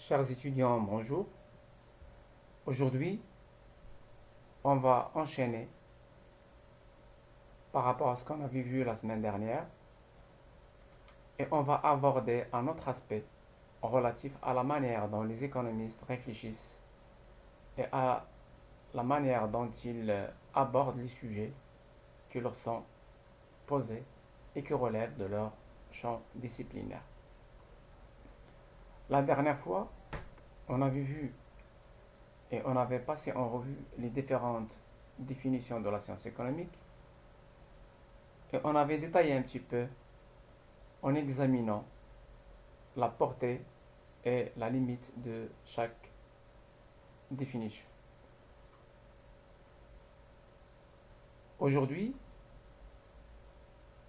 Chers étudiants, bonjour. Aujourd'hui, on va enchaîner par rapport à ce qu'on avait vu la semaine dernière et on va aborder un autre aspect relatif à la manière dont les économistes réfléchissent et à la manière dont ils abordent les sujets qui leur sont posés et qui relèvent de leur champ disciplinaire. La dernière fois, on avait vu et on avait passé en revue les différentes définitions de la science économique et on avait détaillé un petit peu en examinant la portée et la limite de chaque définition. Aujourd'hui,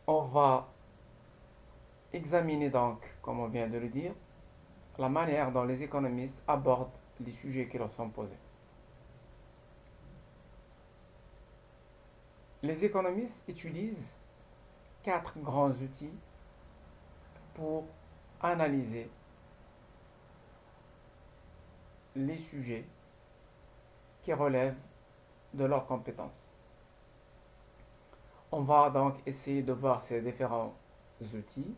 on va examiner donc, comme on vient de le dire, la manière dont les économistes abordent les sujets qui leur sont posés. Les économistes utilisent quatre grands outils pour analyser les sujets qui relèvent de leurs compétences. On va donc essayer de voir ces différents outils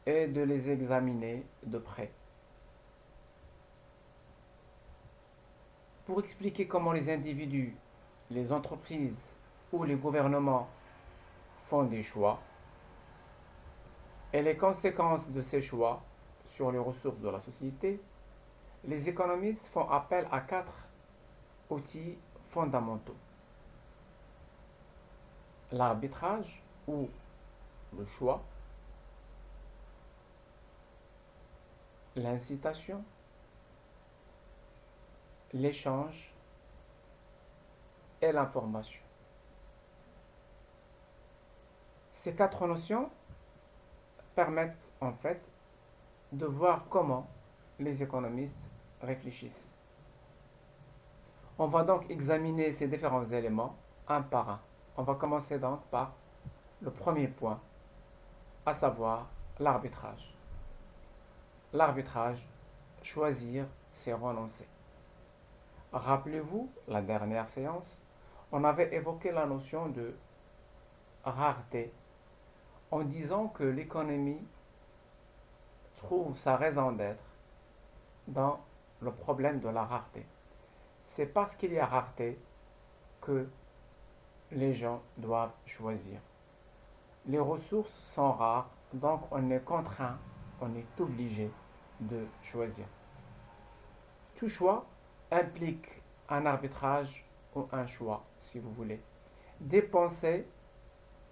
et de les examiner de près. Pour expliquer comment les individus, les entreprises ou les gouvernements font des choix et les conséquences de ces choix sur les ressources de la société, les économistes font appel à quatre outils fondamentaux. L'arbitrage ou le choix, l'incitation, l'échange et l'information. Ces quatre notions permettent en fait de voir comment les économistes réfléchissent. On va donc examiner ces différents éléments un par un. On va commencer donc par le premier point, à savoir l'arbitrage. L'arbitrage, choisir, c'est renoncer. Rappelez-vous, la dernière séance, on avait évoqué la notion de rareté en disant que l'économie trouve sa raison d'être dans le problème de la rareté. C'est parce qu'il y a rareté que les gens doivent choisir. Les ressources sont rares, donc on est contraint, on est obligé de choisir. Tout choix implique un arbitrage ou un choix, si vous voulez. Dépenser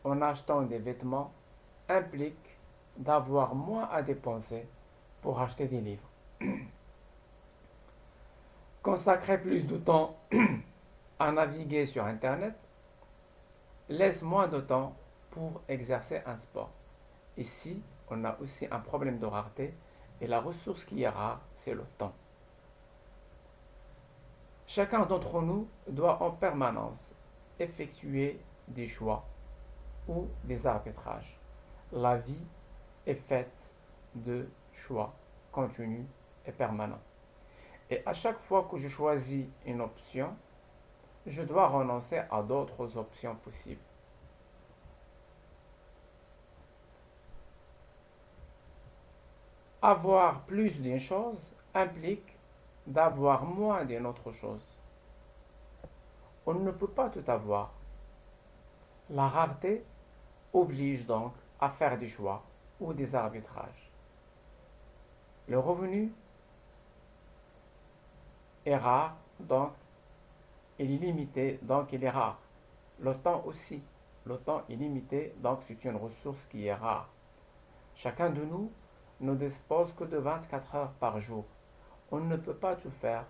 en achetant des vêtements implique d'avoir moins à dépenser pour acheter des livres. Consacrer plus de temps à naviguer sur Internet laisse moins de temps pour exercer un sport. Ici, on a aussi un problème de rareté et la ressource qui est rare, c'est le temps. Chacun d'entre nous doit en permanence effectuer des choix ou des arbitrages. La vie est faite de choix continus et permanents. Et à chaque fois que je choisis une option, je dois renoncer à d'autres options possibles. Avoir plus d'une chose implique d'avoir moins d'une autre chose. On ne peut pas tout avoir. La rareté oblige donc à faire des choix ou des arbitrages. Le revenu est rare, donc il est limité, donc il est rare. Le temps aussi. Le temps est limité, donc c'est une ressource qui est rare. Chacun de nous ne dispose que de 24 heures par jour. On ne peut pas tout faire.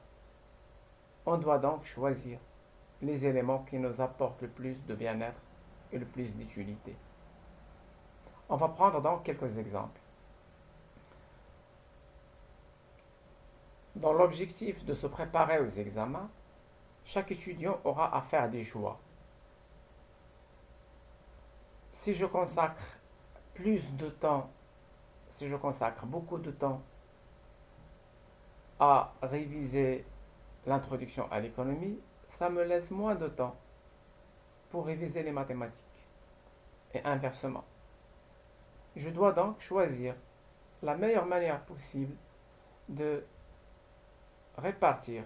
On doit donc choisir les éléments qui nous apportent le plus de bien-être et le plus d'utilité. On va prendre donc quelques exemples. Dans l'objectif de se préparer aux examens, chaque étudiant aura à faire des choix. Si je consacre plus de temps si je consacre beaucoup de temps à réviser l'introduction à l'économie, ça me laisse moins de temps pour réviser les mathématiques. Et inversement. Je dois donc choisir la meilleure manière possible de répartir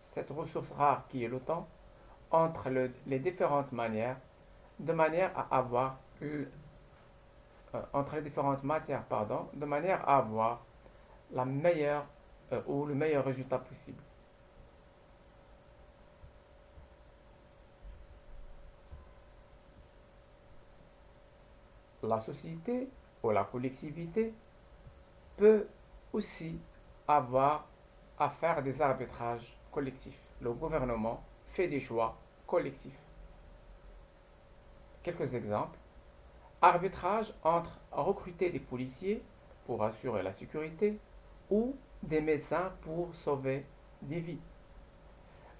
cette ressource rare qui est le temps entre les différentes manières, de manière à avoir entre les différentes matières, pardon, de manière à avoir la meilleure ou le meilleur résultat possible. La société ou la collectivité peut aussi avoir à faire des arbitrages collectifs. Le gouvernement fait des choix collectifs. Quelques exemples. Arbitrage entre recruter des policiers pour assurer la sécurité ou des médecins pour sauver des vies.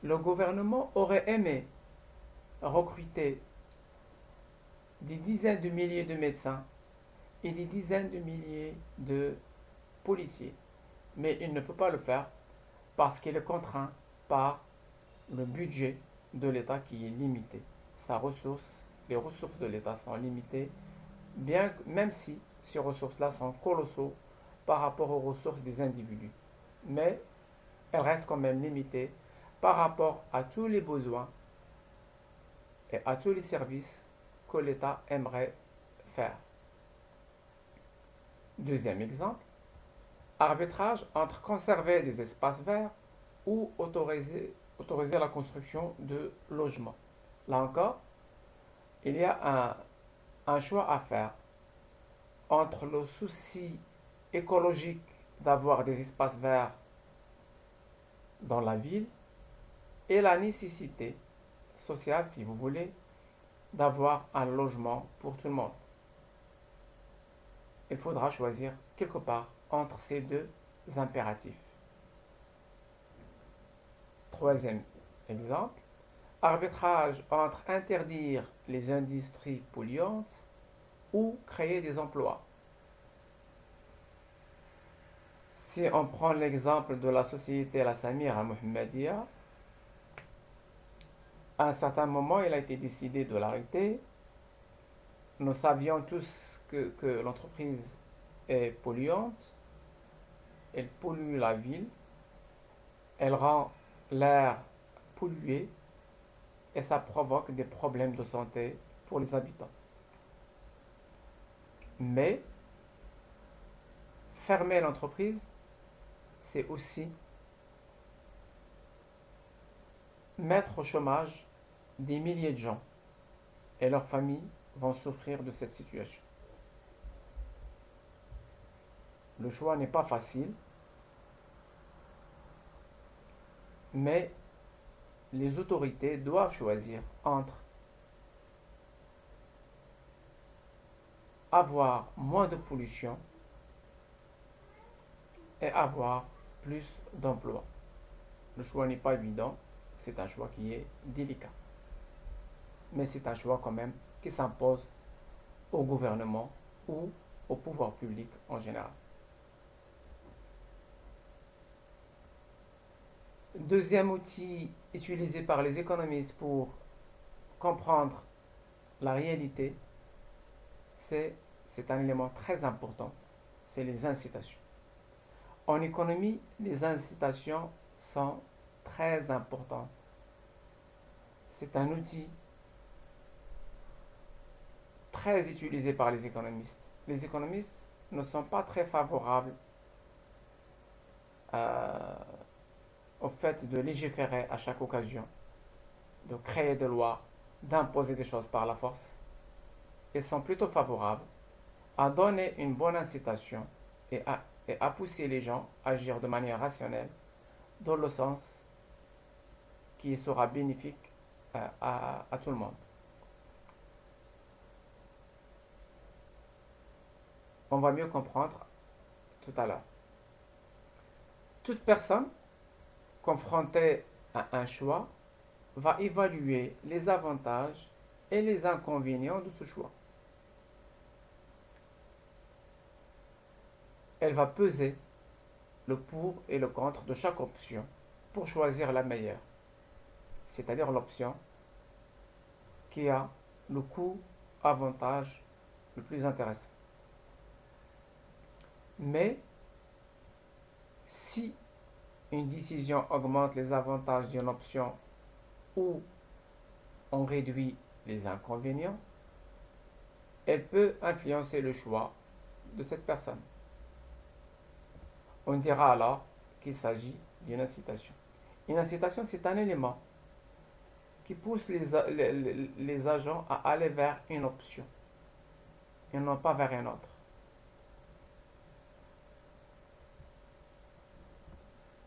Le gouvernement aurait aimé recruter des dizaines de milliers de médecins et des dizaines de milliers de policiers, mais il ne peut pas le faire parce qu'il est contraint par le budget de l'État qui est limité. Les ressources de l'État sont limitées, même si ces ressources-là sont colossaux par rapport aux ressources des individus. Mais elles restent quand même limitées par rapport à tous les besoins et à tous les services que l'État aimerait faire. Deuxième exemple, arbitrage entre conserver des espaces verts ou autoriser la construction de logements. Là encore, il y a un choix à faire entre le souci écologique d'avoir des espaces verts dans la ville et la nécessité sociale, si vous voulez, d'avoir un logement pour tout le monde. Il faudra choisir quelque part entre ces deux impératifs. Troisième exemple, arbitrage entre interdire les industries polluantes ou créer des emplois. Si on prend l'exemple de la société La Samira Mohammedia, à un certain moment, il a été décidé de l'arrêter. Nous savions tous que l'entreprise est polluante, elle pollue la ville, elle rend l'air pollué et ça provoque des problèmes de santé pour les habitants. Mais fermer l'entreprise, c'est aussi mettre au chômage des milliers de gens et leurs familles vont souffrir de cette situation. Le choix n'est pas facile, mais les autorités doivent choisir entre avoir moins de pollution et avoir plus d'emplois. Le choix n'est pas évident, c'est un choix qui est délicat. Mais c'est un choix quand même qui s'impose au gouvernement ou au pouvoir public en général. Deuxième outil utilisé par les économistes pour comprendre la réalité, c'est un élément très important, c'est les incitations. En économie, les incitations sont très importantes. C'est un outil très utilisé par les économistes. Les économistes ne sont pas très favorables au fait de légiférer à chaque occasion, de créer des lois, d'imposer des choses par la force. Ils sont plutôt favorables à donner une bonne incitation et à pousser les gens à agir de manière rationnelle dans le sens qui sera bénéfique à tout le monde. On va mieux comprendre tout à l'heure. Toute personne confrontée à un choix va évaluer les avantages et les inconvénients de ce choix. elle va peser le pour et le contre de chaque option pour choisir la meilleure, c'est-à-dire l'option qui a le coût-avantage le plus intéressant. Mais si une décision augmente les avantages d'une option ou on réduit les inconvénients, elle peut influencer le choix de cette personne. On dira alors qu'il s'agit d'une incitation. Une incitation, c'est un élément qui pousse les agents à aller vers une option et non pas vers une autre.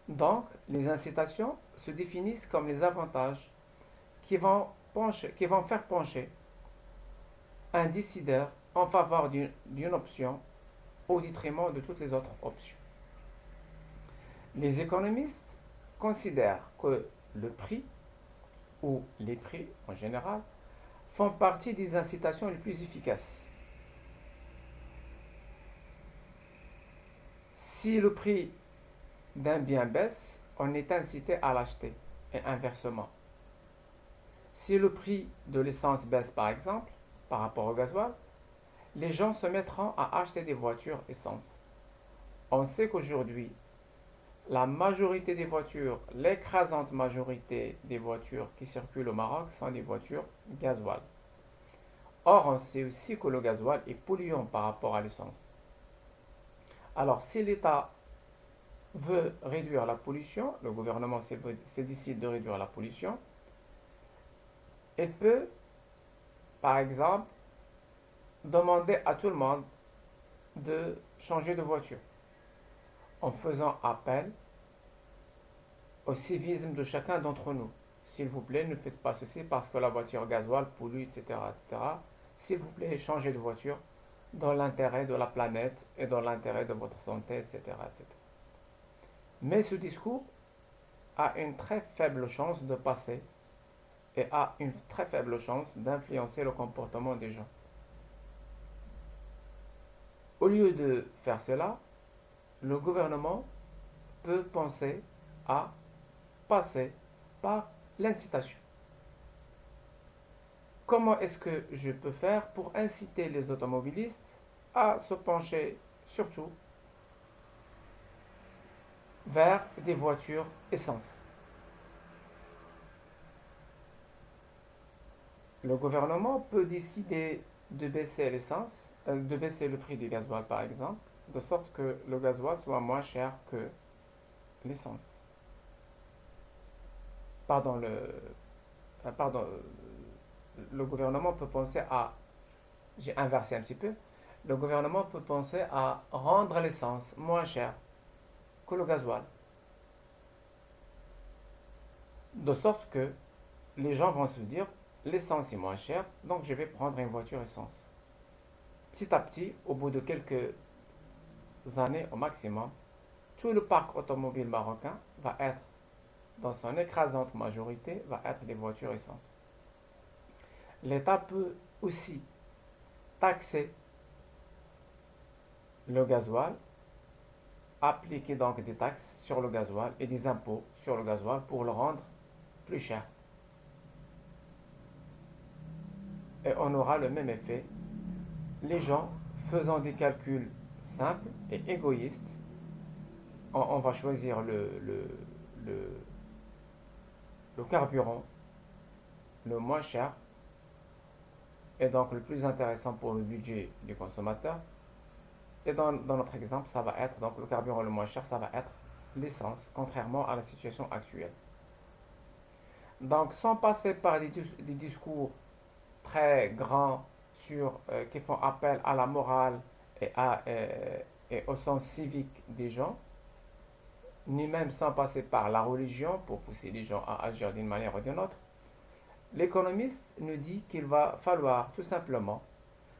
Donc, les incitations se définissent comme les avantages qui vont faire pencher un décideur en faveur d'une option au détriment de toutes les autres options. Les économistes considèrent que le prix, ou les prix en général, font partie des incitations les plus efficaces. Si le prix d'un bien baisse, on est incité à l'acheter, et inversement. Si le prix de l'essence baisse par exemple, par rapport au gasoil, les gens se mettront à acheter des voitures essence. On sait qu'aujourd'hui, la majorité des voitures, l'écrasante majorité des voitures qui circulent au Maroc sont des voitures gasoil. Or, on sait aussi que le gasoil est polluant par rapport à l'essence. Alors, si l'État veut réduire la pollution, le gouvernement se décide de réduire la pollution, il peut, par exemple, demander à tout le monde de changer de voiture en faisant appel au civisme de chacun d'entre nous. S'il vous plaît, ne faites pas ceci parce que la voiture gasoil pollue, etc., etc. S'il vous plaît, changez de voiture dans l'intérêt de la planète et dans l'intérêt de votre santé, etc., etc. Mais ce discours a une très faible chance de passer et a une très faible chance d'influencer le comportement des gens. Au lieu de faire cela, le gouvernement peut penser à passer par l'incitation. Comment est-ce que je peux faire pour inciter les automobilistes à se pencher surtout vers des voitures essence? Le gouvernement peut décider de baisser l'essence, de baisser le prix du gasoil par exemple, de sorte que le gasoil soit moins cher que l'essence. Pardon, pardon, le gouvernement peut penser à, j'ai inversé un petit peu, le gouvernement peut penser à rendre l'essence moins chère que le gasoil, de sorte que les gens vont se dire, l'essence est moins chère, donc je vais prendre une voiture essence. Petit à petit, au bout de quelques années au maximum, tout le parc automobile marocain va être, dans son écrasante majorité, va être des voitures essence. L'État peut aussi taxer le gasoil, appliquer donc des taxes sur le gasoil et des impôts sur le gasoil pour le rendre plus cher. Et on aura le même effet. Les gens faisant des calculs simples et égoïstes, on va choisir le carburant le moins cher et donc le plus intéressant pour le budget du consommateur. Et dans notre exemple, ça va être, donc le carburant le moins cher, ça va être l'essence, contrairement à la situation actuelle. Donc sans passer par des discours très grands qui font appel à la morale et au sens civique des gens, ni même sans passer par la religion pour pousser les gens à agir d'une manière ou d'une autre, l'économiste nous dit qu'il va falloir tout simplement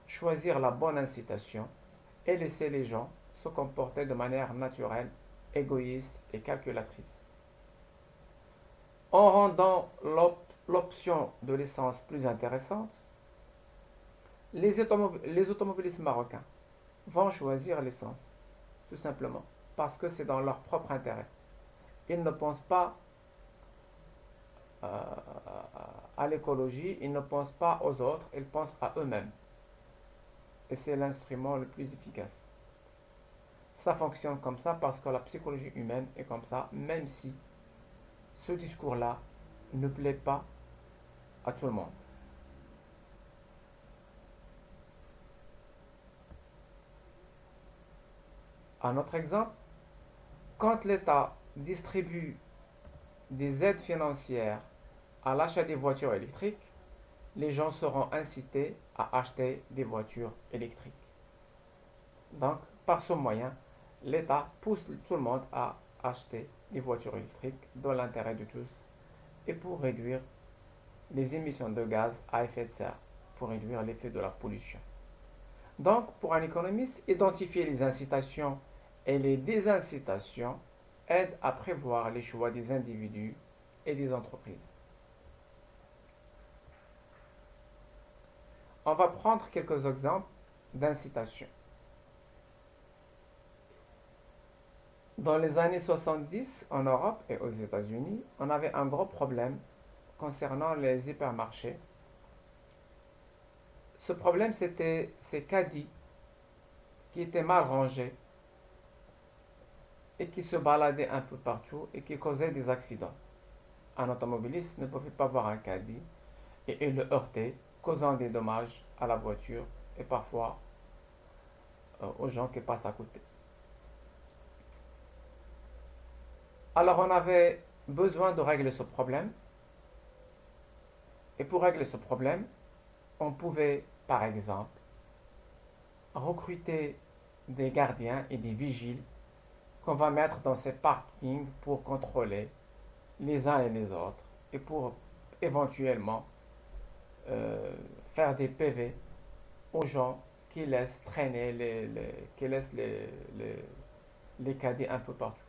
choisir la bonne incitation et laisser les gens se comporter de manière naturelle, égoïste et calculatrice. En rendant l'option de l'essence plus intéressante, les automobilistes marocains vont choisir l'essence. tout simplement, parce que c'est dans leur propre intérêt. Ils ne pensent pas à l'écologie, ils ne pensent pas aux autres, ils pensent à eux-mêmes. Et c'est l'instrument le plus efficace. Ça fonctionne comme ça parce que la psychologie humaine est comme ça, même si ce discours-là ne plaît pas à tout le monde. Un autre exemple, quand l'État distribue des aides financières à l'achat des voitures électriques, les gens seront incités à acheter des voitures électriques. Donc, par ce moyen, l'État pousse tout le monde à acheter des voitures électriques dans l'intérêt de tous et pour réduire les émissions de gaz à effet de serre, pour réduire l'effet de la pollution. Donc, pour un économiste, identifier les incitations et les désincitations aide à prévoir les choix des individus et des entreprises. On va prendre quelques exemples d'incitation. Dans les années 70, en Europe et aux États-Unis, on avait un gros problème concernant les hypermarchés. Ce problème, c'était ces caddies qui étaient mal rangés et qui se baladaient un peu partout et qui causaient des accidents. Un automobiliste ne pouvait pas voir un caddie et il le heurtait, causant des dommages à la voiture et parfois aux gens qui passent à côté. Alors on avait besoin de régler ce problème. Et pour régler ce problème, on pouvait, par exemple, recruter des gardiens et des vigiles qu'on va mettre dans ces parkings pour contrôler les uns et les autres et pour éventuellement euh, faire des PV aux gens qui laissent traîner qui laissent les caddies un peu partout.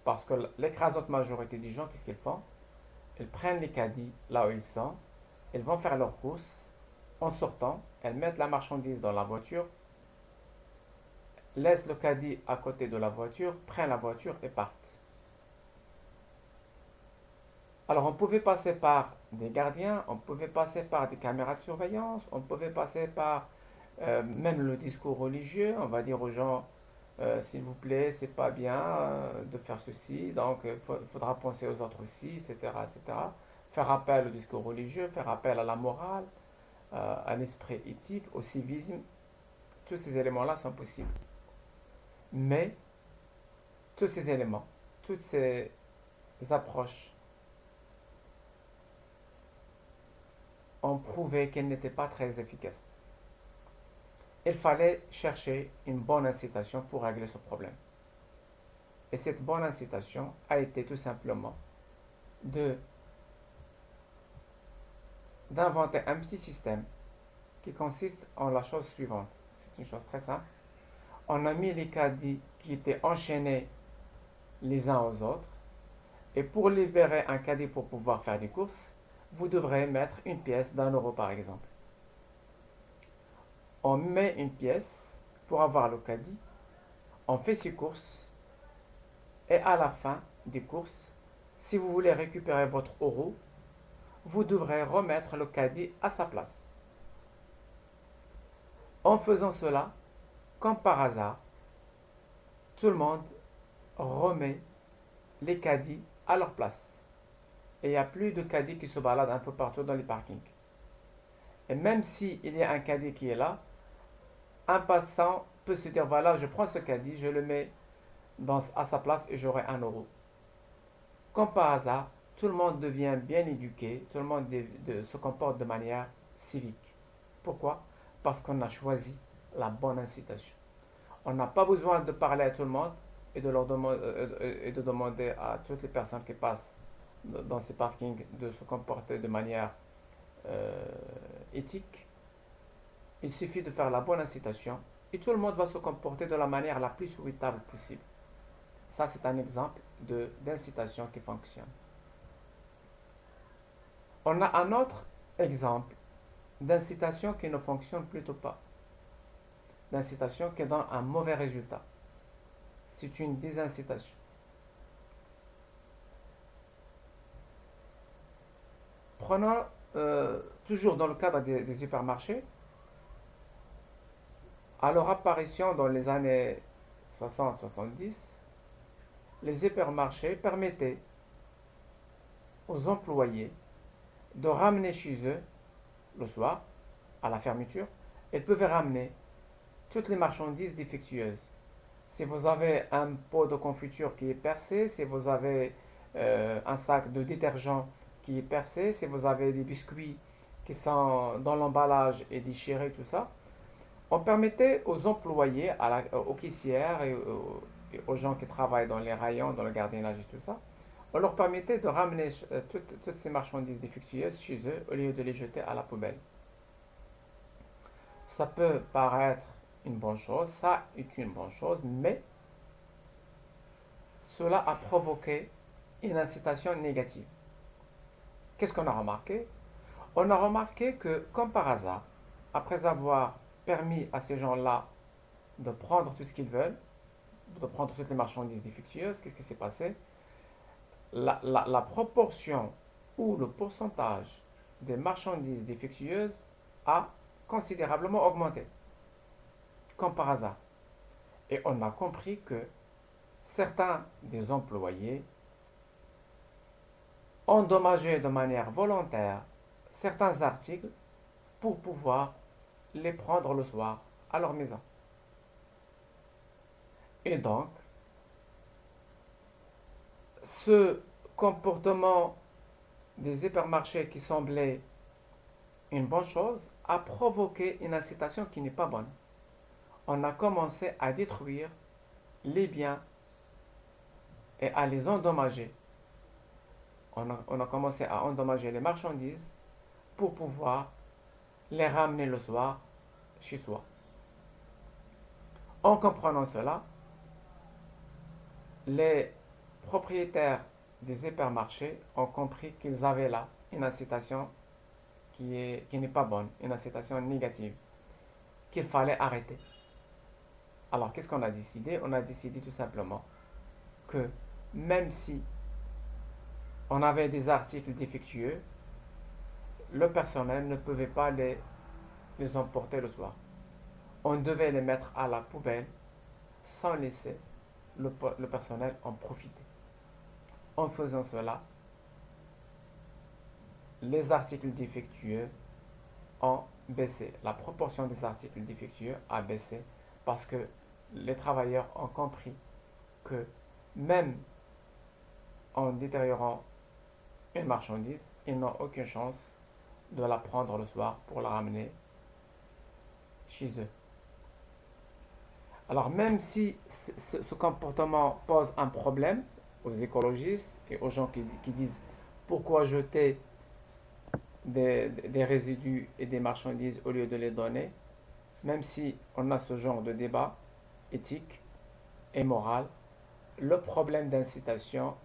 Parce que l'écrasante majorité des gens, qu'est-ce qu'ils font? Ils prennent les caddies là où ils sont, ils vont faire leurs courses. En sortant, elles mettent la marchandise dans la voiture, laissent le caddie à côté de la voiture, prennent la voiture et partent. Alors on pouvait passer par des gardiens, on pouvait passer par des caméras de surveillance, on pouvait passer par même le discours religieux. On va dire aux gens, s'il vous plaît, c'est pas bien de faire ceci, donc il faudra penser aux autres aussi, etc., etc. Faire appel au discours religieux, faire appel à la morale, à l'esprit éthique, au civisme. Tous ces éléments-là sont possibles. Mais tous ces éléments, toutes ces approches ont prouvé qu'elles n'étaient pas très efficaces. Il fallait chercher une bonne incitation pour régler ce problème. Et cette bonne incitation a été tout simplement de d'inventer un petit système qui consiste en la chose suivante. C'est une chose très simple. On a mis les caddies qui étaient enchaînés les uns aux autres. Et pour libérer un caddie pour pouvoir faire des courses, vous devrez mettre une pièce d'1 € par exemple. On met une pièce pour avoir le caddie, on fait ses courses, et à la fin des courses, si vous voulez récupérer votre euro, vous devrez remettre le caddie à sa place. En faisant cela, comme par hasard, tout le monde remet les caddies à leur place. Et il n'y a plus de caddies qui se baladent un peu partout dans les parkings. Et même s'il y a un caddie qui est là, un passant peut se dire, voilà, je prends ce caddie, je le mets à sa place et j'aurai 1 €. Comme par hasard, tout le monde devient bien éduqué, tout le monde se comporte de manière civique. Pourquoi? Parce qu'on a choisi la bonne incitation. On n'a pas besoin de parler à tout le monde et de demander à toutes les personnes qui passent dans ces parkings de se comporter de manière euh, éthique. Il suffit de faire la bonne incitation et tout le monde va se comporter de la manière la plus souhaitable possible. Ça, c'est un exemple d'incitation qui fonctionne. On a un autre exemple d'incitation qui ne fonctionne plutôt pas. d'incitation qui donne un mauvais résultat. C'est une désincitation. Prenons toujours dans le cadre des supermarchés, à leur apparition dans les années 60-70, les hypermarchés permettaient aux employés de ramener chez eux le soir, à la fermeture. Ils pouvaient ramener toutes les marchandises défectueuses. Si vous avez un pot de confiture qui est percé, si vous avez un sac de détergent qui est percé, si vous avez des biscuits qui sont dans l'emballage et déchirés, tout ça, on permettait aux employés, aux caissières et aux gens qui travaillent dans les rayons, dans le gardiennage et tout ça, on leur permettait de ramener toutes ces marchandises défectueuses chez eux au lieu de les jeter à la poubelle. Ça peut paraître une bonne chose, ça est une bonne chose, mais cela a provoqué une incitation négative. Qu'est-ce qu'on a remarqué? On a remarqué que, comme par hasard, après avoir permis à ces gens-là de prendre tout ce qu'ils veulent, de prendre toutes les marchandises défectueuses, qu'est-ce qui s'est passé? La proportion ou le pourcentage des marchandises défectueuses a considérablement augmenté, comme par hasard. Et on a compris que certains des employés endommageaient de manière volontaire certains articles pour pouvoir les prendre le soir à leur maison. Et donc, ce comportement des hypermarchés qui semblait une bonne chose a provoqué une incitation qui n'est pas bonne. On a commencé à détruire les biens et à les endommager. On a commencé à endommager les marchandises pour pouvoir les ramener le soir chez soi. En comprenant cela, les propriétaires des hypermarchés ont compris qu'ils avaient là une incitation qui n'est pas bonne, une incitation négative, qu'il fallait arrêter. Alors, qu'est-ce qu'on a décidé? On a décidé tout simplement que même si on avait des articles défectueux, le personnel ne pouvait pas les emporter le soir. On devait les mettre à la poubelle sans laisser le personnel en profiter. En faisant cela, les articles défectueux ont baissé. La proportion des articles défectueux a baissé parce que les travailleurs ont compris que même en détériorant une marchandise, ils n'ont aucune chance de la prendre le soir pour la ramener chez eux. Alors même si ce comportement pose un problème aux écologistes et aux gens qui disent pourquoi jeter des résidus et des marchandises au lieu de les donner, même si on a ce genre de débat éthique et moral, le problème d'incitation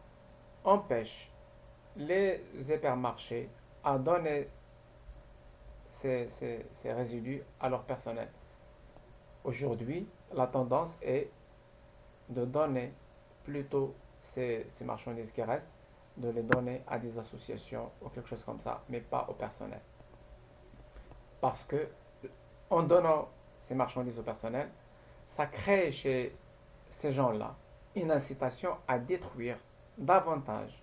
empêche les hypermarchés à donner ces résidus à leur personnel. Aujourd'hui, la tendance est de donner plutôt ces marchandises qui restent, de les donner à des associations ou quelque chose comme ça, mais pas au personnel. Parce que en donnant ces marchandises au personnel, ça crée chez ces gens-là une incitation à détruire davantage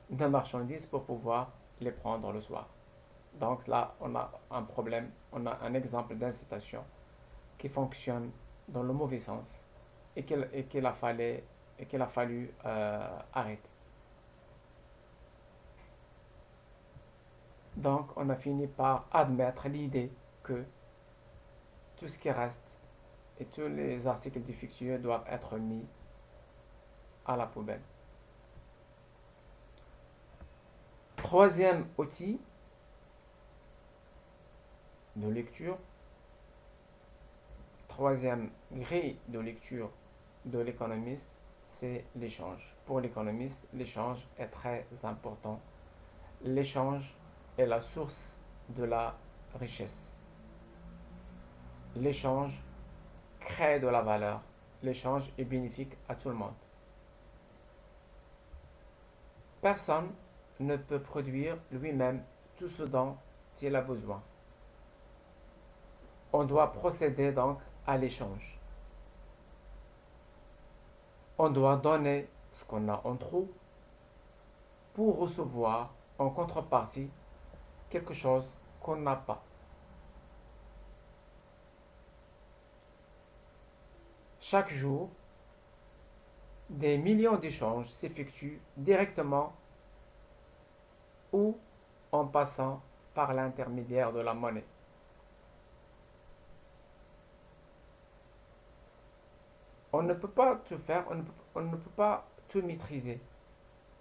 de marchandises pour pouvoir les prendre le soir. Donc là, on a un problème, on a un exemple d'incitation qui fonctionne dans le mauvais sens et qu'il a fallu arrêter. Donc, on a fini par admettre l'idée que tout ce qui reste et tous les articles défectueux doivent être mis à la poubelle. Troisième outil de lecture, troisième grille de lecture de l'économiste, c'est l'échange. Pour l'économiste, l'échange est très important. L'échange est la source de la richesse. L'échange crée de la valeur. L'échange est bénéfique à tout le monde. Personne ne peut produire lui-même tout ce dont il a besoin. On doit procéder donc à l'échange. On doit donner ce qu'on a en trop pour recevoir en contrepartie quelque chose qu'on n'a pas. Chaque jour, des millions d'échanges s'effectuent directement ou en passant par l'intermédiaire de la monnaie. On ne peut pas tout faire, on ne peut pas tout maîtriser.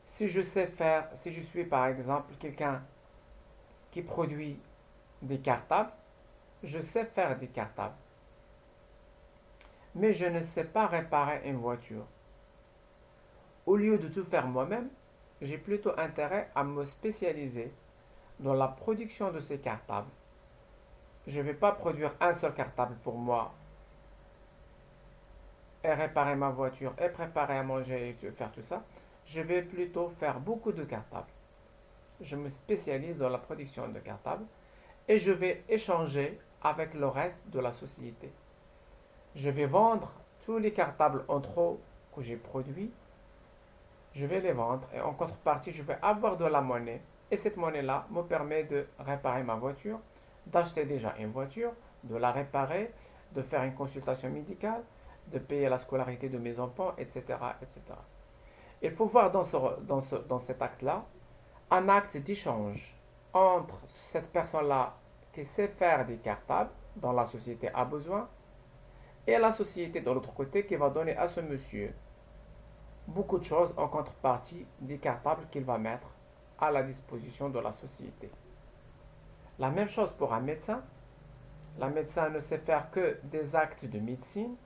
Si je sais faire, si je suis par exemple quelqu'un qui produit des cartables, je sais faire des cartables. Mais je ne sais pas réparer une voiture. Au lieu de tout faire moi-même, j'ai plutôt intérêt à me spécialiser dans la production de ces cartables. Je ne vais pas produire un seul cartable pour moi et réparer ma voiture et préparer à manger et faire tout ça. Je vais plutôt faire beaucoup de cartables. Je me spécialise dans la production de cartables et je vais échanger avec le reste de la société. Je vais vendre tous les cartables en trop que j'ai produits. Je vais les vendre et en contrepartie, je vais avoir de la monnaie. Et cette monnaie-là me permet de réparer ma voiture, d'acheter déjà une voiture, de la réparer, de faire une consultation médicale, de payer la scolarité de mes enfants, etc. etc. Il faut voir dans cet acte-là un acte d'échange entre cette personne-là qui sait faire des cartables dont la société a besoin et la société de l'autre côté qui va donner à ce monsieur beaucoup de choses en contrepartie des cartables qu'il va mettre à la disposition de la société. La même chose pour un médecin. Le médecin ne sait faire que des actes de médecine.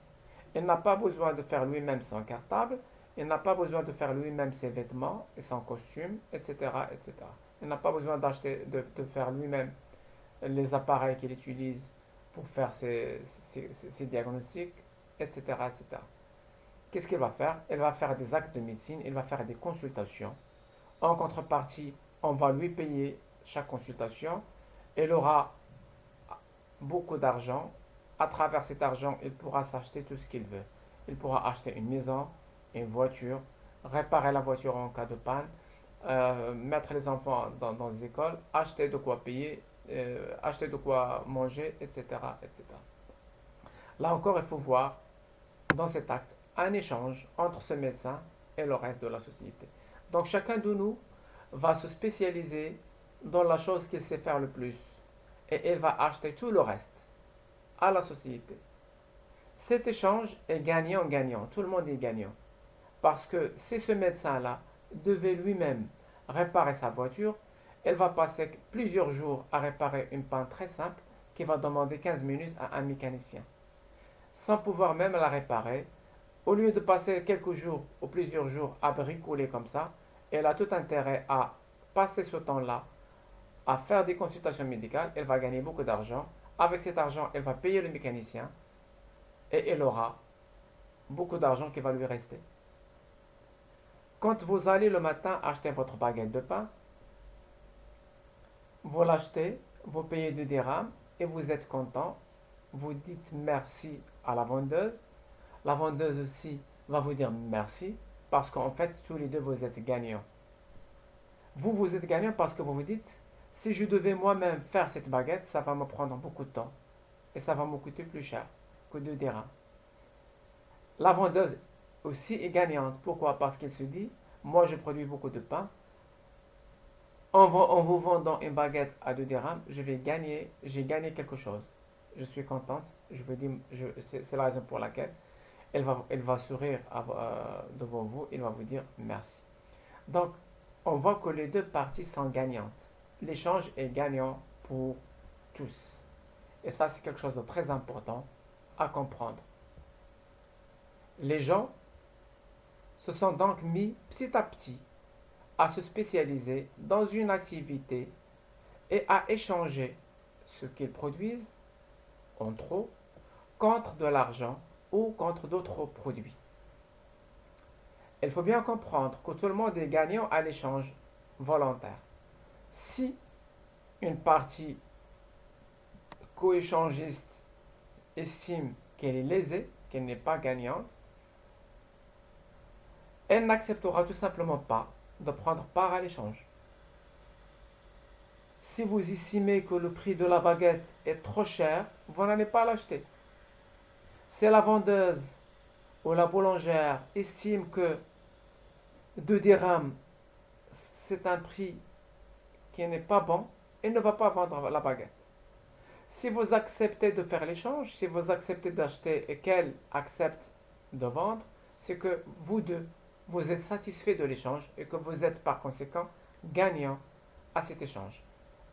Il n'a pas besoin de faire lui-même son cartable. Il n'a pas besoin de faire lui-même ses vêtements et son costume, etc. etc. Il n'a pas besoin de faire lui-même les appareils qu'il utilise pour faire ses diagnostics, etc., etc. Qu'est-ce qu'il va faire? Il va faire des actes de médecine, il va faire des consultations. En contrepartie, on va lui payer chaque consultation. Il aura beaucoup d'argent. À travers cet argent, il pourra s'acheter tout ce qu'il veut. Il pourra acheter une maison, une voiture, réparer la voiture en cas de panne, mettre les enfants dans les écoles, acheter de quoi payer, acheter de quoi manger, etc., etc. Là encore, il faut voir dans cet acte un échange entre ce médecin et le reste de la société. Donc chacun de nous va se spécialiser dans la chose qu'il sait faire le plus et il va acheter tout le reste à la société. Cet échange est gagnant-gagnant, tout le monde est gagnant. Parce que si ce médecin-là devait lui-même réparer sa voiture, elle va passer plusieurs jours à réparer une panne très simple qui va demander 15 minutes à un mécanicien. Sans pouvoir même la réparer, au lieu de passer quelques jours ou plusieurs jours à bricoler comme ça, elle a tout intérêt à passer ce temps-là à faire des consultations médicales. Elle va gagner beaucoup d'argent. Avec cet argent, elle va payer le mécanicien et elle aura beaucoup d'argent qui va lui rester. Quand vous allez le matin acheter votre baguette de pain, vous l'achetez, vous payez 2 dirhams et vous êtes content. Vous dites merci à la vendeuse. La vendeuse aussi va vous dire merci parce qu'en fait, tous les deux, vous êtes gagnants. Vous êtes gagnant parce que vous vous dites, si je devais moi-même faire cette baguette, ça va me prendre beaucoup de temps et ça va me coûter plus cher que 2 dirhams. La vendeuse aussi est gagnante. Pourquoi? Parce qu'elle se dit, moi je produis beaucoup de pain. En vous vendant une baguette à 2 dirhams, j'ai gagné quelque chose. Je suis contente. C'est la raison pour laquelle elle va sourire devant vous. Elle va vous dire merci. Donc, on voit que les deux parties sont gagnantes. L'échange est gagnant pour tous. Et ça, c'est quelque chose de très important à comprendre. Les gens se sont donc mis petit à petit à se spécialiser dans une activité et à échanger ce qu'ils produisent en trop contre de l'argent ou contre d'autres produits. Il faut bien comprendre que tout le monde est gagnant à l'échange volontaire. Si une partie co-échangiste estime qu'elle est lésée, qu'elle n'est pas gagnante, elle n'acceptera tout simplement pas de prendre part à l'échange. Si vous estimez que le prix de la baguette est trop cher, vous n'allez pas l'acheter. Si la vendeuse ou la boulangère estime que 2 dirhams, c'est un prix qui n'est pas bon, elle ne va pas vendre la baguette. Si vous acceptez de faire l'échange, si vous acceptez d'acheter et qu'elle accepte de vendre, c'est que vous deux, vous êtes satisfait de l'échange et que vous êtes par conséquent gagnant à cet échange.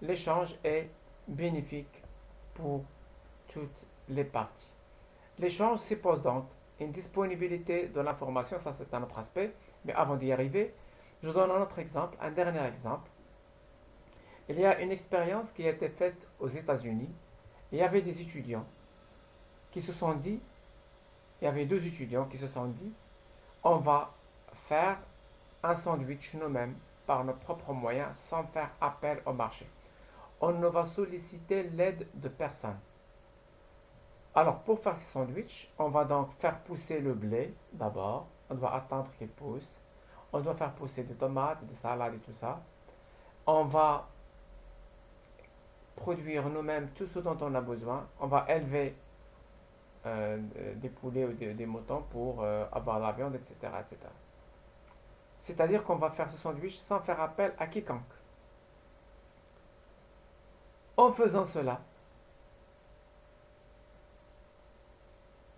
L'échange est bénéfique pour toutes les parties. L'échange suppose donc une disponibilité de l'information, ça c'est un autre aspect, mais avant d'y arriver, je donne un autre exemple, un dernier exemple. Il y a une expérience qui a été faite aux États-Unis. Il y avait des étudiants qui se sont dit, il y avait 2 étudiants qui se sont dit, on va faire un sandwich nous-mêmes par nos propres moyens sans faire appel au marché. On ne va solliciter l'aide de personne. Alors pour faire ce sandwich, on va donc faire pousser le blé d'abord, on doit attendre qu'il pousse, on doit faire pousser des tomates, des salades et tout ça. On va produire nous-mêmes tout ce dont on a besoin. On va élever des poulets ou des moutons pour avoir de la viande, etc., etc. C'est-à-dire qu'on va faire ce sandwich sans faire appel à quiconque. En faisant cela,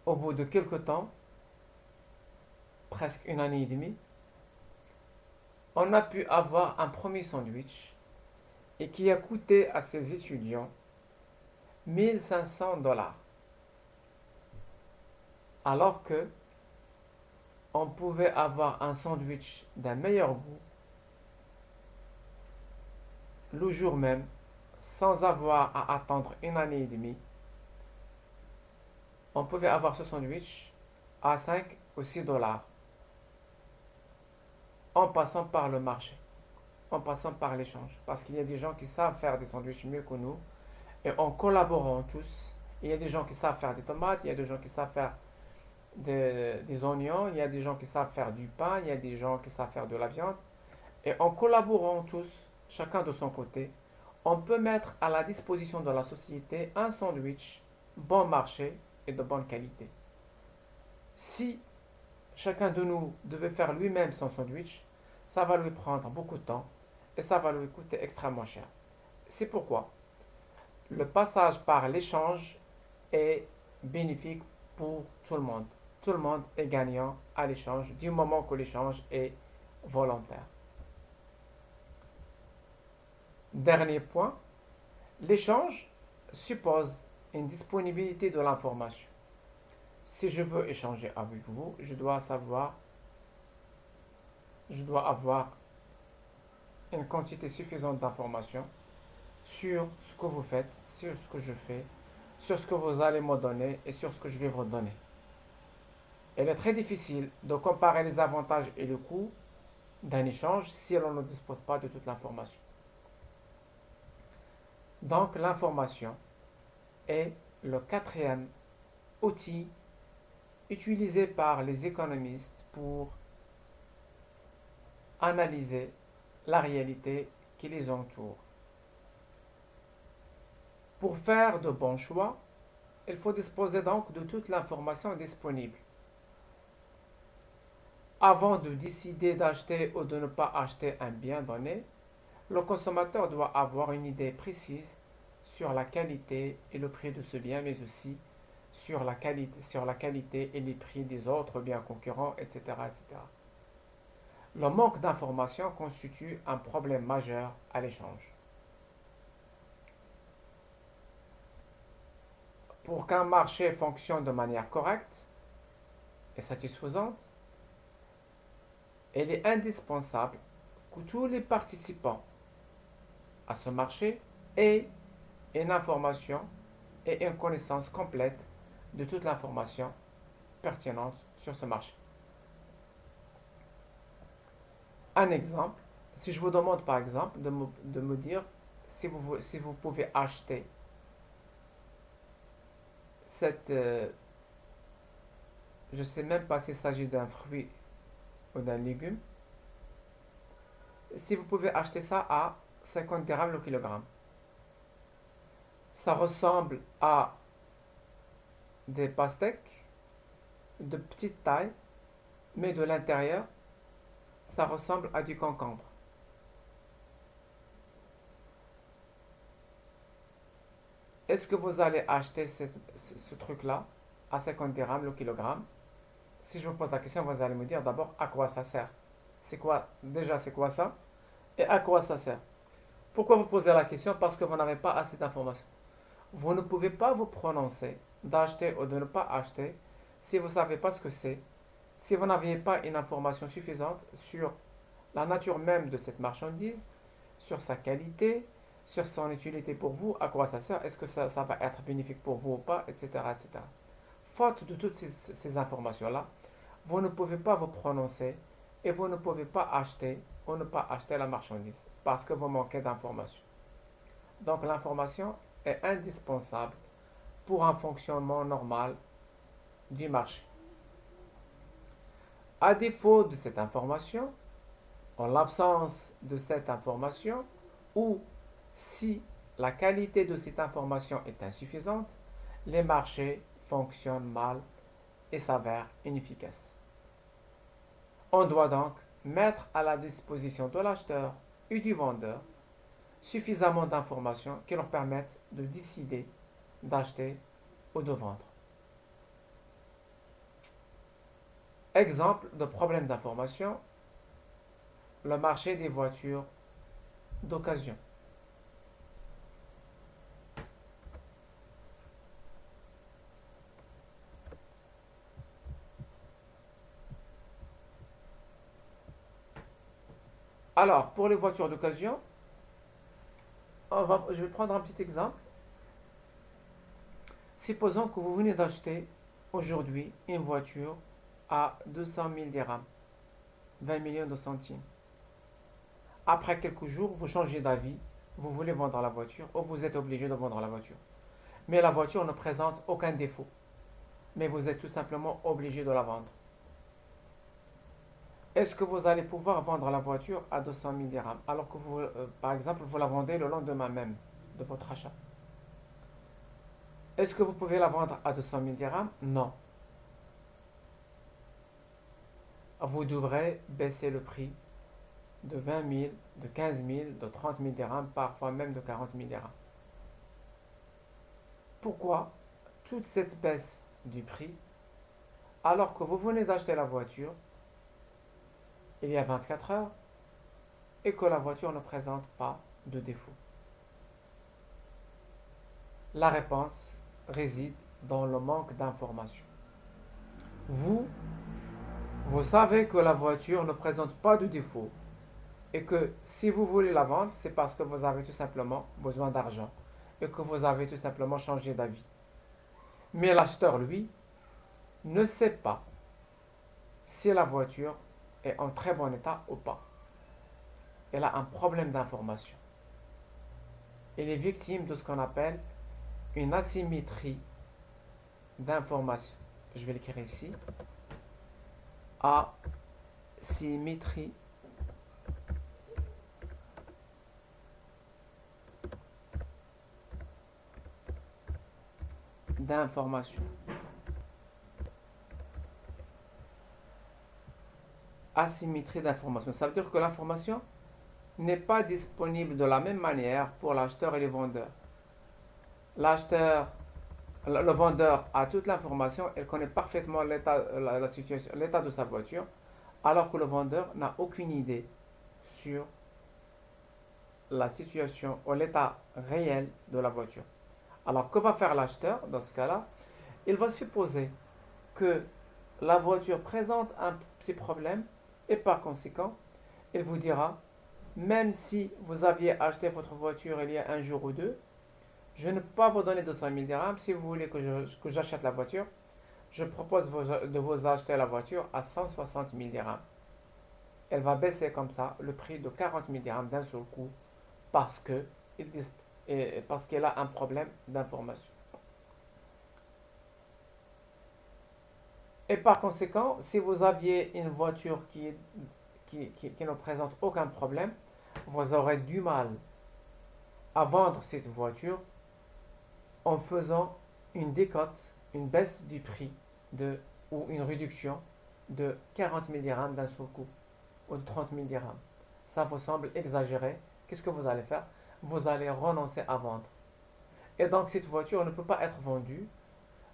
au bout de quelques temps, presque 1 année et demie, on a pu avoir un premier sandwich et qui a coûté à ces étudiants 1500 $. Alors que on pouvait avoir un sandwich d'un meilleur goût le jour même sans avoir à attendre 1 année et demie. On pouvait avoir ce sandwich à 5 ou 6 $ en passant par le marché, en passant par l'échange. Parce qu'il y a des gens qui savent faire des sandwichs mieux que nous et en collaborant tous, il y a des gens qui savent faire des tomates, il y a des gens qui savent faire des oignons, il y a des gens qui savent faire du pain, il y a des gens qui savent faire de la viande. Et en collaborant tous, chacun de son côté, on peut mettre à la disposition de la société un sandwich bon marché et de bonne qualité. Si chacun de nous devait faire lui-même son sandwich, ça va lui prendre beaucoup de temps et ça va lui coûter extrêmement cher. C'est pourquoi le passage par l'échange est bénéfique pour tout le monde. Tout le monde est gagnant à l'échange du moment que l'échange est volontaire. Dernier point, l'échange suppose une disponibilité de l'information. Si je veux échanger avec vous, je dois avoir une quantité suffisante d'informations sur ce que vous faites, sur ce que je fais, sur ce que vous allez me donner et sur ce que je vais vous donner. Il est très difficile de comparer les avantages et le coût d'un échange si l'on ne dispose pas de toute l'information. Donc l'information est le 4e outil utilisé par les économistes pour analyser la réalité qui les entoure. Pour faire de bons choix, il faut disposer donc de toute l'information disponible. Avant de décider d'acheter ou de ne pas acheter un bien donné, le consommateur doit avoir une idée précise sur la qualité et le prix de ce bien, mais aussi sur la qualité et les prix des autres biens concurrents, etc., etc. Le manque d'information constitue un problème majeur à l'échange. Pour qu'un marché fonctionne de manière correcte et satisfaisante, il est indispensable que tous les participants à ce marché aient une information et une connaissance complète de toute l'information pertinentes sur ce marché. Un exemple, si je vous demande par exemple de me dire si vous pouvez acheter cette, je ne sais même pas s'il s'agit d'un fruit ou d'un légume, si vous pouvez acheter ça à 50 dirhams le kilogramme. Ça ressemble à des pastèques de petite taille, mais de l'intérieur, ça ressemble à du concombre. Est-ce que vous allez acheter ce truc-là à 50 dirhams le kilogramme? Si je vous pose la question, vous allez me dire d'abord à quoi ça sert. C'est quoi, déjà c'est quoi ça? Et à quoi ça sert? Pourquoi vous posez la question? Parce que vous n'avez pas assez d'informations. Vous ne pouvez pas vous prononcer d'acheter ou de ne pas acheter si vous ne savez pas ce que c'est, si vous n'aviez pas une information suffisante sur la nature même de cette marchandise, sur sa qualité, sur son utilité pour vous, à quoi ça sert, est-ce que ça va être bénéfique pour vous ou pas, etc. etc. Faute de toutes ces informations-là, vous ne pouvez pas vous prononcer et vous ne pouvez pas acheter ou ne pas acheter la marchandise parce que vous manquez d'informations. Donc l'information est indispensable pour un fonctionnement normal du marché. À défaut de cette information, en l'absence de cette information, ou si la qualité de cette information est insuffisante, les marchés fonctionnent mal et s'avèrent inefficaces. On doit donc mettre à la disposition de l'acheteur et du vendeur suffisamment d'informations qui leur permettent de décider d'acheter ou de vendre. Exemple de problème d'information, le marché des voitures d'occasion. Alors, pour les voitures d'occasion, je vais prendre un petit exemple. Supposons que vous venez d'acheter aujourd'hui une voiture à 200 000 dirhams, 20 millions de centimes. Après quelques jours, vous changez d'avis, vous voulez vendre la voiture ou vous êtes obligé de vendre la voiture. Mais la voiture ne présente aucun défaut, mais vous êtes tout simplement obligé de la vendre. Est-ce que vous allez pouvoir vendre la voiture à 200 000 dirhams alors que vous, par exemple, vous la vendez le lendemain même de votre achat? Est-ce que vous pouvez la vendre à 200 000 dirhams? Non. Vous devrez baisser le prix de 20 000, de 15 000, de 30 000 dirhams, parfois même de 40 000 dirhams. Pourquoi toute cette baisse du prix alors que vous venez d'acheter la voiture il y a 24 heures et que la voiture ne présente pas de défaut? La réponse réside dans le manque d'information. Vous savez que la voiture ne présente pas de défaut et que si vous voulez la vendre, c'est parce que vous avez tout simplement besoin d'argent et que vous avez tout simplement changé d'avis. Mais l'acheteur, lui, ne sait pas si la voiture est en très bon état ou pas. Elle a un problème d'information. Elle est victime de ce qu'on appelle une asymétrie d'information. Je vais l'écrire ici. Asymétrie d'information. Asymétrie d'information. Ça veut dire que l'information n'est pas disponible de la même manière pour l'acheteur et les vendeurs. L'acheteur, le vendeur a toute l'information, il connaît parfaitement la situation, l'état de sa voiture, alors que le vendeur n'a aucune idée sur la situation ou l'état réel de la voiture. Alors, que va faire l'acheteur dans ce cas-là? Il va supposer que la voiture présente un petit problème et par conséquent, il vous dira, même si vous aviez acheté votre voiture il y a un jour ou deux, je ne peux pas vous donner 200 000 dirhams. Si vous voulez que j'achète la voiture, je propose de vous acheter la voiture à 160 000 dirhams. Elle va baisser comme ça le prix de 40 000 dirhams d'un seul coup parce que parce qu'elle a un problème d'information. Et par conséquent, si vous aviez une voiture qui ne présente aucun problème, vous aurez du mal à vendre cette voiture en faisant une décote, une baisse du prix de, ou une réduction de 40 000 dirhams d'un seul coup ou de 30 000 dirhams. Ça vous semble exagéré. Qu'est-ce que vous allez faire? Vous allez renoncer à vendre. Et donc cette voiture ne peut pas être vendue.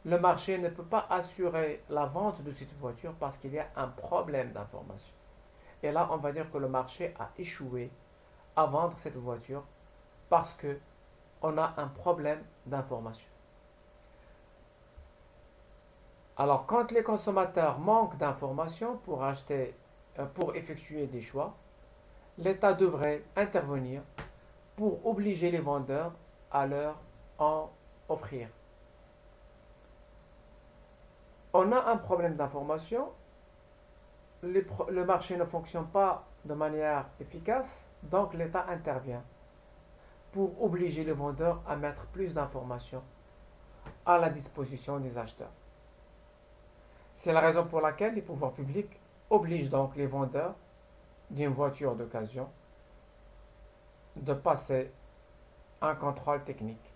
Le marché ne peut pas assurer la vente de cette voiture parce qu'il y a un problème d'information. Et là, on va dire que le marché a échoué à vendre cette voiture parce que on a un problème d'information. Alors, quand les consommateurs manquent d'informations pour effectuer des choix, l'État devrait intervenir pour obliger les vendeurs à leur en offrir. On a un problème d'information, le marché ne fonctionne pas de manière efficace, donc l'État intervient pour obliger les vendeurs à mettre plus d'informations à la disposition des acheteurs. C'est la raison pour laquelle les pouvoirs publics obligent donc les vendeurs d'une voiture d'occasion de passer un contrôle technique.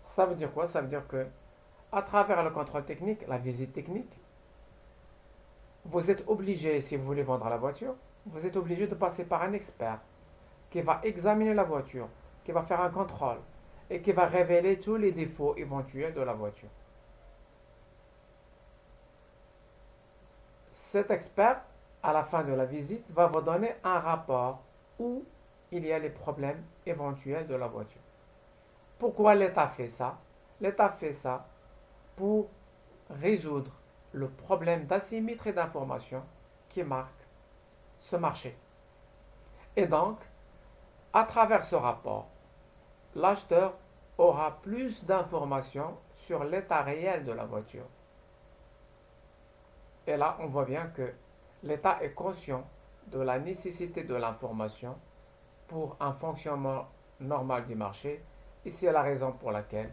Ça veut dire quoi? Ça veut dire que à travers le contrôle technique, la visite technique, vous êtes obligé, si vous voulez vendre la voiture, vous êtes obligé de passer par un expert qui va examiner la voiture, qui va faire un contrôle et qui va révéler tous les défauts éventuels de la voiture. Cet expert, à la fin de la visite, va vous donner un rapport où il y a les problèmes éventuels de la voiture. Pourquoi l'État fait ça? L'État fait ça pour résoudre le problème d'asymétrie d'information qui marque ce marché. Et donc, à travers ce rapport, l'acheteur aura plus d'informations sur l'état réel de la voiture. Et là, on voit bien que l'État est conscient de la nécessité de l'information pour un fonctionnement normal du marché. Et c'est la raison pour laquelle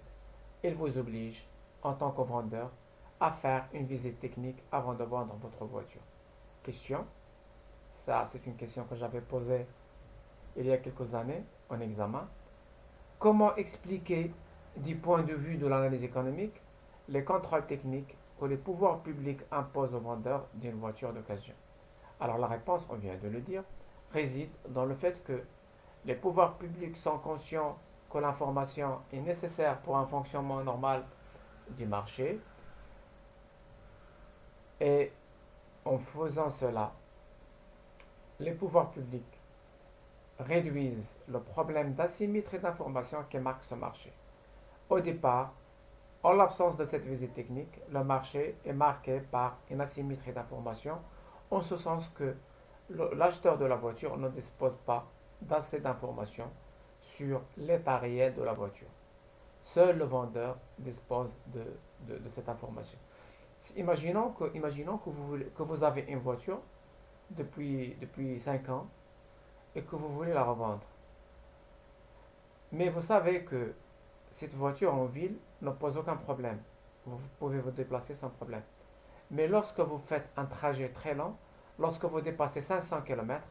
il vous oblige, en tant que vendeur, à faire une visite technique avant de vendre votre voiture. Question? Ça, c'est une question que j'avais posée il y a quelques années en examen. Comment expliquer, du point de vue de l'analyse économique, les contrôles techniques que les pouvoirs publics imposent aux vendeurs d'une voiture d'occasion? Alors la réponse, on vient de le dire, réside dans le fait que les pouvoirs publics sont conscients que l'information est nécessaire pour un fonctionnement normal du marché et en faisant cela, les pouvoirs publics réduisent le problème d'asymétrie d'information qui marque ce marché. Au départ, en l'absence de cette visite technique, le marché est marqué par une asymétrie d'information, en ce sens que l'acheteur de la voiture ne dispose pas d'assez d'informations sur l'état réel de la voiture. Seul le vendeur dispose de cette information. Imaginons que vous avez une voiture depuis 5 ans et que vous voulez la revendre. Mais vous savez que cette voiture en ville ne pose aucun problème. Vous pouvez vous déplacer sans problème. Mais lorsque vous faites un trajet très long, lorsque vous dépassez 500 km,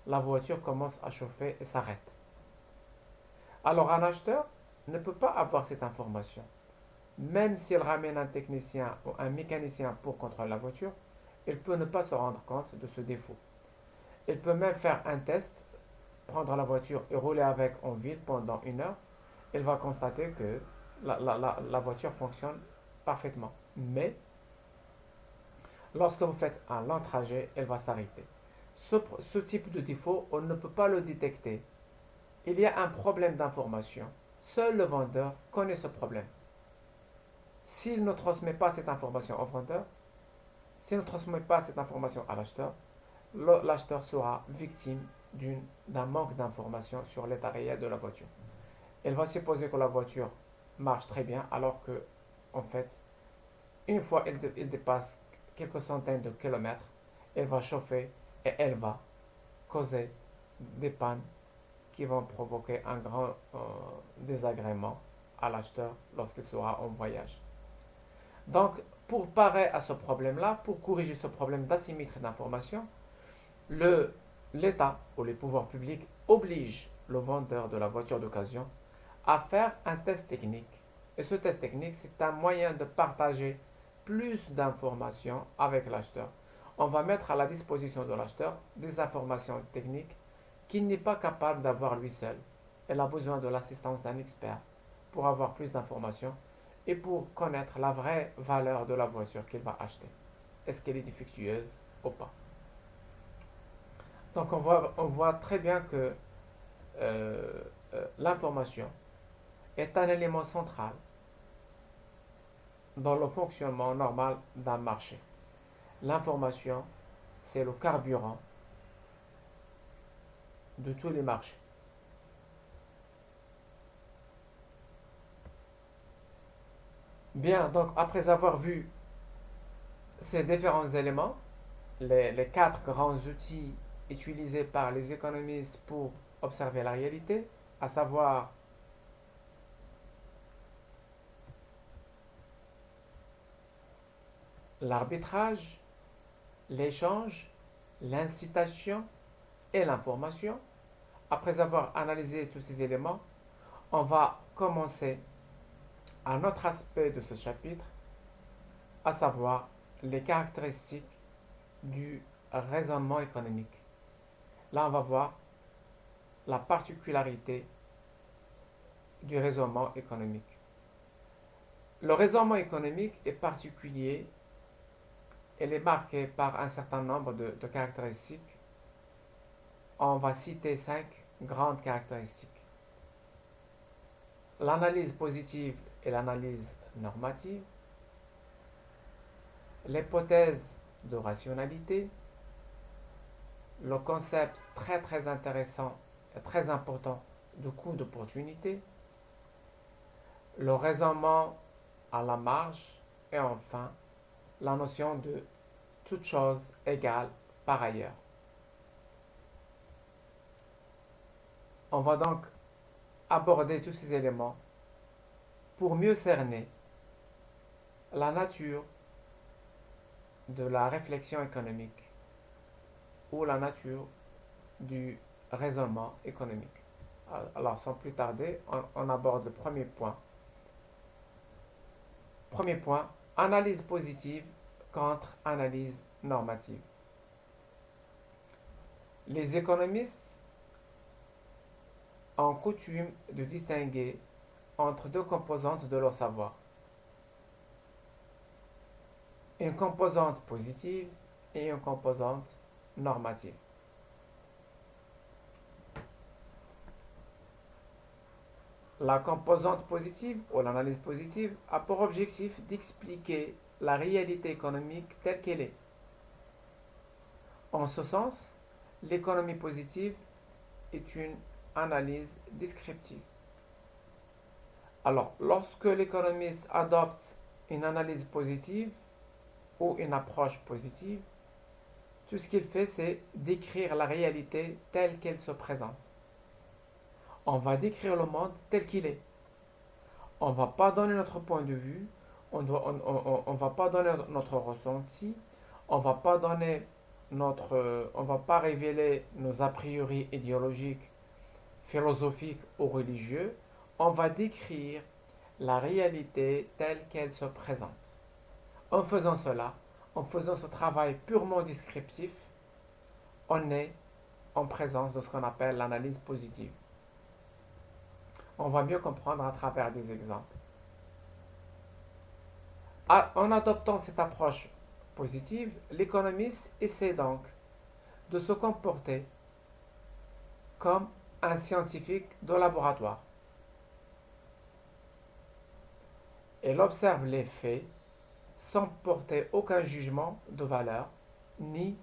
la voiture commence à chauffer et s'arrête. Alors un acheteur ne peut pas avoir cette information. Même s'il ramène un technicien ou un mécanicien pour contrôler la voiture, il peut ne pas se rendre compte de ce défaut. Il peut même faire un test, prendre la voiture et rouler avec en ville pendant 1 heure. Il va constater que la voiture fonctionne parfaitement. Mais lorsque vous faites un long trajet, elle va s'arrêter. Ce type de défaut, on ne peut pas le détecter. Il y a un problème d'information. Seul le vendeur connaît ce problème. S'il ne transmet pas cette information au vendeur, s'il ne transmet pas cette information à l'acheteur, l'acheteur sera victime d'un manque d'information sur l'état réel de la voiture. Il va supposer que la voiture marche très bien alors que, en fait, Une fois il dépasse quelques centaines de kilomètres, elle va chauffer et elle va causer des pannes qui vont provoquer un grand désagrément à l'acheteur lorsqu'il sera en voyage. Donc, pour parer à ce problème-là, pour corriger ce problème d'asymétrie d'information, l'État ou les pouvoirs publics obligent le vendeur de la voiture d'occasion à faire un test technique. Et ce test technique, c'est un moyen de partager plus d'informations avec l'acheteur. On va mettre à la disposition de l'acheteur des informations techniques qu'il n'est pas capable d'avoir lui seul. Elle a besoin de l'assistance d'un expert pour avoir plus d'informations et pour connaître la vraie valeur de la voiture qu'il va acheter. Est-ce qu'elle est défectueuse ou pas? Donc on voit très bien que l'information est un élément central dans le fonctionnement normal d'un marché. L'information, c'est le carburant de tous les marchés. Bien, donc après avoir vu ces différents éléments, les quatre grands outils utilisés par les économistes pour observer la réalité, à savoir l'arbitrage, l'échange, l'incitation et l'information. Après avoir analysé tous ces éléments, on va commencer un autre aspect de ce chapitre, à savoir les caractéristiques du raisonnement économique. Là, on va voir la particularité du raisonnement économique. Le raisonnement économique est particulier, elle est marquée par un certain nombre de caractéristiques. On va citer 5 grandes caractéristiques. L'analyse positive et l'analyse normative, l'hypothèse de rationalité, le concept très très intéressant et très important de coût d'opportunité, le raisonnement à la marge et enfin la notion de toute chose égale par ailleurs. On va donc aborder tous ces éléments pour mieux cerner la nature de la réflexion économique ou la nature du raisonnement économique. Alors, sans plus tarder, on aborde le premier point. Premier point, analyse positive contre analyse normative. Les économistes ont coutume de distinguer entre deux composantes de leur savoir. Une composante positive et une composante normative. La composante positive ou l'analyse positive a pour objectif d'expliquer la réalité économique telle qu'elle est. En ce sens, l'économie positive est une analyse descriptive. Alors, lorsque l'économiste adopte une analyse positive ou une approche positive, tout ce qu'il fait, c'est décrire la réalité telle qu'elle se présente. On va décrire le monde tel qu'il est. On ne va pas donner notre point de vue, on ne va pas donner notre ressenti, on va pas donner on va pas révéler nos a priori idéologiques, philosophiques ou religieux. On va décrire la réalité telle qu'elle se présente. En faisant cela, en faisant ce travail purement descriptif, on est en présence de ce qu'on appelle l'analyse positive. On va mieux comprendre à travers des exemples. En adoptant cette approche positive, l'économiste essaie donc de se comporter comme un scientifique de laboratoire. Elle observe les faits sans porter aucun jugement de valeur, ni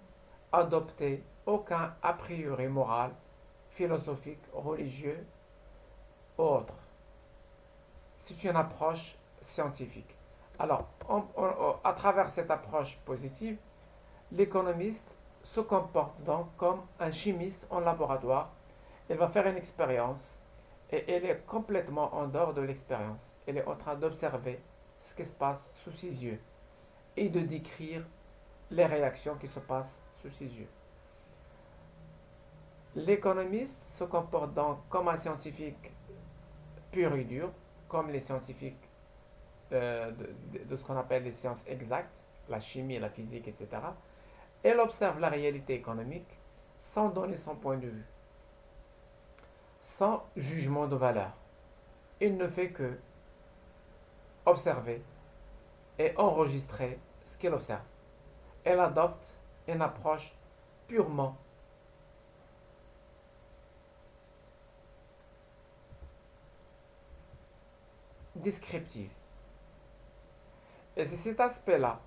adopter aucun a priori moral, philosophique, religieux ou autre. C'est une approche scientifique. Alors, à travers cette approche positive, l'économiste se comporte donc comme un chimiste en laboratoire. Elle va faire une expérience et elle est complètement en dehors de l'expérience. Elle est en train d'observer ce qui se passe sous ses yeux et de décrire les réactions qui se passent sous ses yeux. L'économiste se comporte donc comme un scientifique pur et dur, comme les scientifiques de ce qu'on appelle les sciences exactes, la chimie, la physique, etc. Elle observe la réalité économique sans donner son point de vue, sans jugement de valeur. Il ne fait que observer et enregistrer ce qu'elle observe. Elle adopte une approche purement descriptive. Et c'est cet aspect-là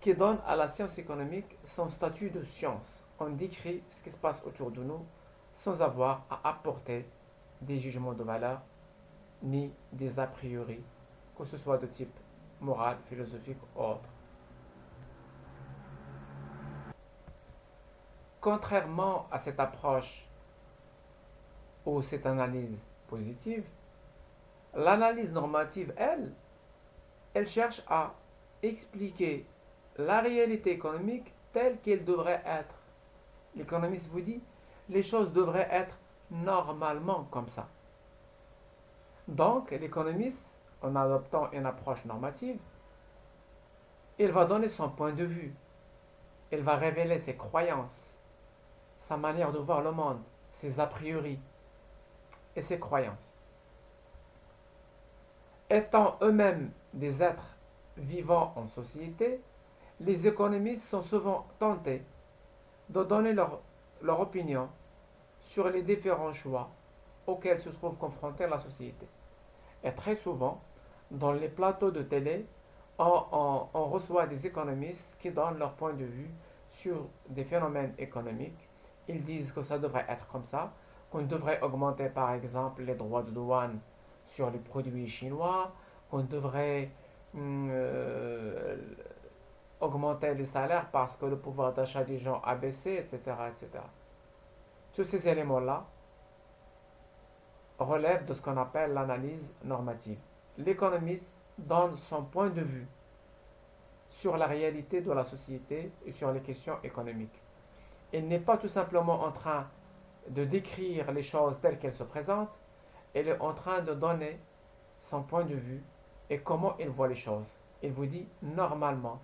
qui donne à la science économique son statut de science. On décrit ce qui se passe autour de nous sans avoir à apporter des jugements de valeur ni des a priori, que ce soit de type moral, philosophique ou autre. Contrairement à cette approche ou cette analyse positive, l'analyse normative, elle cherche à expliquer la réalité économique telle qu'elle devrait être. L'économiste vous dit, les choses devraient être normalement comme ça. Donc, l'économiste, en adoptant une approche normative, il va donner son point de vue. Il va révéler ses croyances, sa manière de voir le monde, ses a priori et ses croyances. Étant eux-mêmes des êtres vivant en société, les économistes sont souvent tentés de donner leur opinion sur les différents choix auxquels se trouve confrontée la société. Et très souvent, dans les plateaux de télé, on reçoit des économistes qui donnent leur point de vue sur des phénomènes économiques. Ils disent que ça devrait être comme ça, qu'on devrait augmenter par exemple les droits de douane sur les produits chinois, qu'on devrait euh, augmenter les salaires parce que le pouvoir d'achat des gens a baissé, etc., etc. Tous ces éléments-là relèvent de ce qu'on appelle l'analyse normative. L'économiste donne son point de vue sur la réalité de la société et sur les questions économiques. Il n'est pas tout simplement en train de décrire les choses telles qu'elles se présentent, il est en train de donner son point de vue et comment il voit les choses. Il vous dit normalement,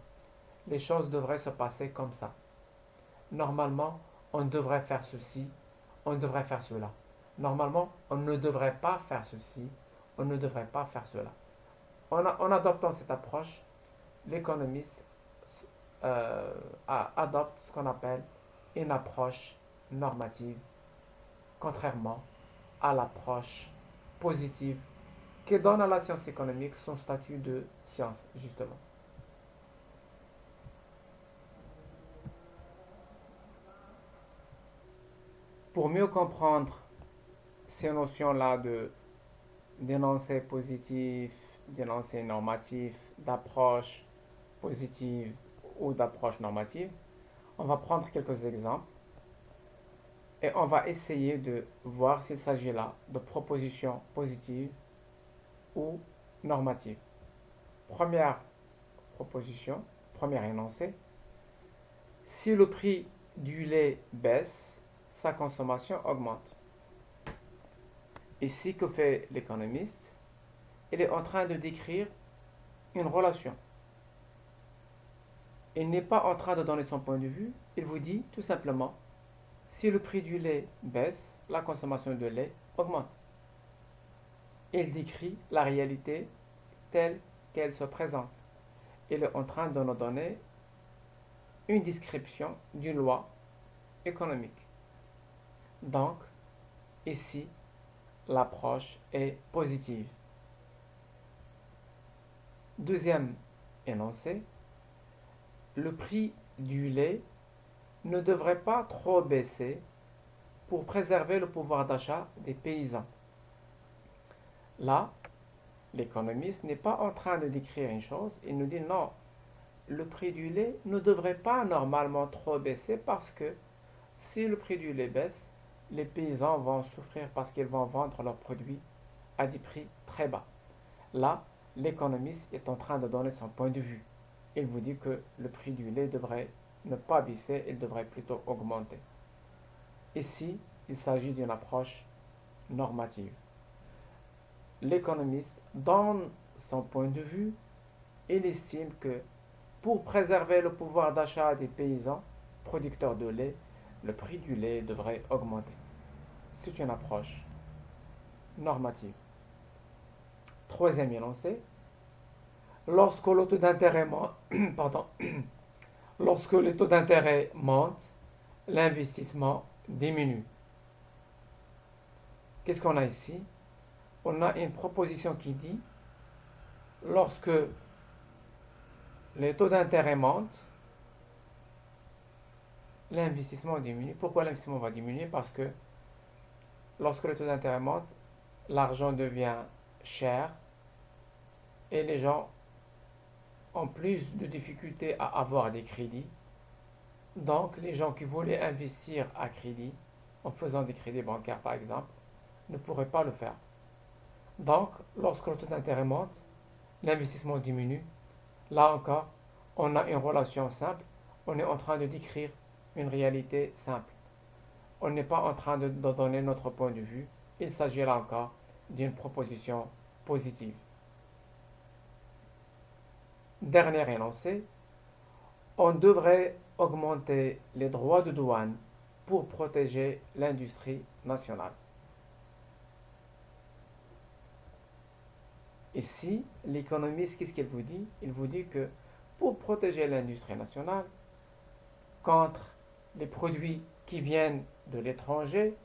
les choses devraient se passer comme ça. Normalement, on devrait faire ceci, on devrait faire cela. Normalement, on ne devrait pas faire ceci, on ne devrait pas faire cela. En adoptant cette approche, l'économiste adopte ce qu'on appelle une approche normative, contrairement à l'approche positive qui donne à la science économique son statut de science, justement. Pour mieux comprendre ces notions-là d'énoncé positif, d'énoncé normatif, d'approche positive ou d'approche normative, on va prendre quelques exemples et on va essayer de voir s'il s'agit là de propositions positives ou normatives. Première proposition, premier énoncé, si le prix du lait baisse, sa consommation augmente. Ici, que fait l'économiste? Il est en train de décrire une relation. Il n'est pas en train de donner son point de vue, il vous dit tout simplement, si le prix du lait baisse, la consommation de lait augmente. Il décrit la réalité telle qu'elle se présente. Il est en train de nous donner une description d'une loi économique. Donc, ici, l'approche est positive. Deuxième énoncé, le prix du lait ne devrait pas trop baisser pour préserver le pouvoir d'achat des paysans. Là, L'économiste n'est pas en train de décrire une chose, il nous dit non, le prix du lait ne devrait pas normalement trop baisser parce que si le prix du lait baisse, les paysans vont souffrir parce qu'ils vont vendre leurs produits à des prix très bas. Là, l'économiste est en train de donner son point de vue. Il vous dit que le prix du lait devrait ne pas baisser, il devrait plutôt augmenter. Ici, il s'agit d'une approche normative. L'économiste donne son point de vue. Il estime que pour préserver le pouvoir d'achat des paysans producteurs de lait, le prix du lait devrait augmenter. C'est une approche normative. Troisième énoncé, lorsque le taux d'intérêt pardon, lorsque les taux d'intérêt montent, l'investissement diminue. Qu'est-ce qu'on a ici? On a une proposition qui dit lorsque les taux d'intérêt montent, l'investissement diminue. Pourquoi l'investissement va diminuer? Parce que lorsque les taux d'intérêt montent, l'argent devient cher et les gens ont plus de difficultés à avoir des crédits. Donc, les gens qui voulaient investir à crédit, en faisant des crédits bancaires par exemple, ne pourraient pas le faire. Donc, lorsque le taux d'intérêt monte, l'investissement diminue. Là encore, on a une relation simple. On est en train de décrire une réalité simple. On n'est pas en train de donner notre point de vue. Il s'agit là encore d'une proposition positive. Dernier énoncé, on devrait augmenter les droits de douane pour protéger l'industrie nationale. Ici, l'économiste, qu'est-ce qu'il vous dit? Il vous dit que pour protéger l'industrie nationale contre les produits qui viennent de l'étranger,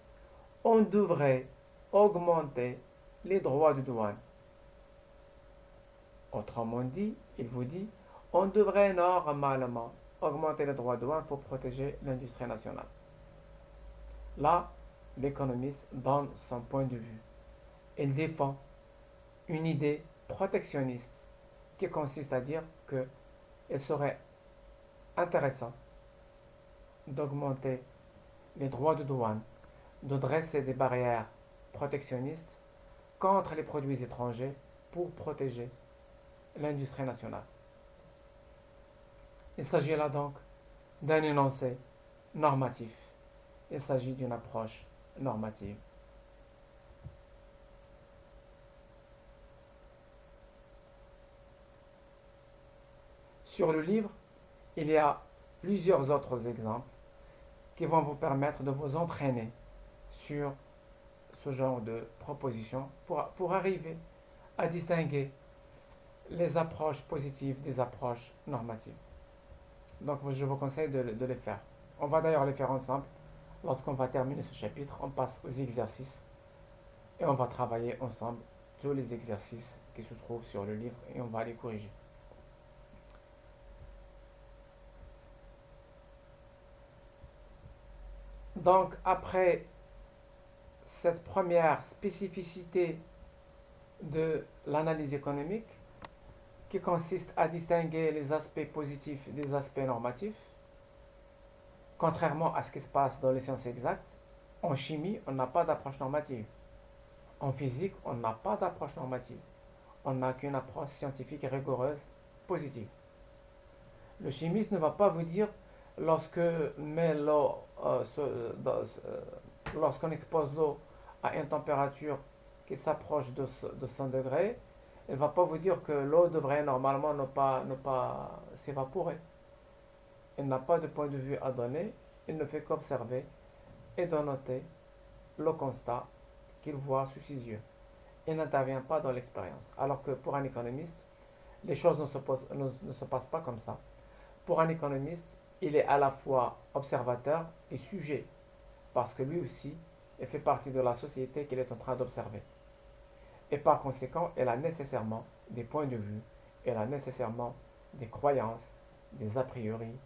on devrait augmenter les droits de douane. Autrement dit, il vous dit, on devrait normalement augmenter les droits de douane pour protéger l'industrie nationale. Là, l'économiste donne son point de vue. Il défend une idée protectionniste qui consiste à dire qu'il serait intéressant d'augmenter les droits de douane, de dresser des barrières protectionnistes contre les produits étrangers pour protéger l'industrie nationale. Il s'agit là donc d'un énoncé normatif. Il s'agit d'une approche normative. Sur le livre, il y a plusieurs autres exemples qui vont vous permettre de vous entraîner sur ce genre de propositions pour arriver à distinguer les approches positives des approches normatives. Donc je vous conseille de les faire. On va d'ailleurs les faire ensemble. Lorsqu'on va terminer ce chapitre, on passe aux exercices et on va travailler ensemble tous les exercices qui se trouvent sur le livre et on va les corriger. Donc après cette première spécificité de l'analyse économique qui consiste à distinguer les aspects positifs des aspects normatifs, contrairement à ce qui se passe dans les sciences exactes, en chimie, on n'a pas d'approche normative. En physique, on n'a pas d'approche normative. On n'a qu'une approche scientifique et rigoureuse positive. Le chimiste ne va pas vous dire lorsque met l'eau, lorsqu'on expose l'eau à une température qui s'approche de 100 degrés, il ne va pas vous dire que l'eau devrait normalement ne pas s'évaporer. Il n'a pas de point de vue à donner, il ne fait qu'observer et de noter le constat qu'il voit sous ses yeux. Il n'intervient pas dans l'expérience. Alors que pour un économiste, les choses ne se passent pas comme ça. Pour un économiste, il est à la fois observateur et sujet, parce que lui aussi, il fait partie de la société qu'il est en train d'observer. Et par conséquent, il a nécessairement des points de vue, il a nécessairement des croyances, des a priori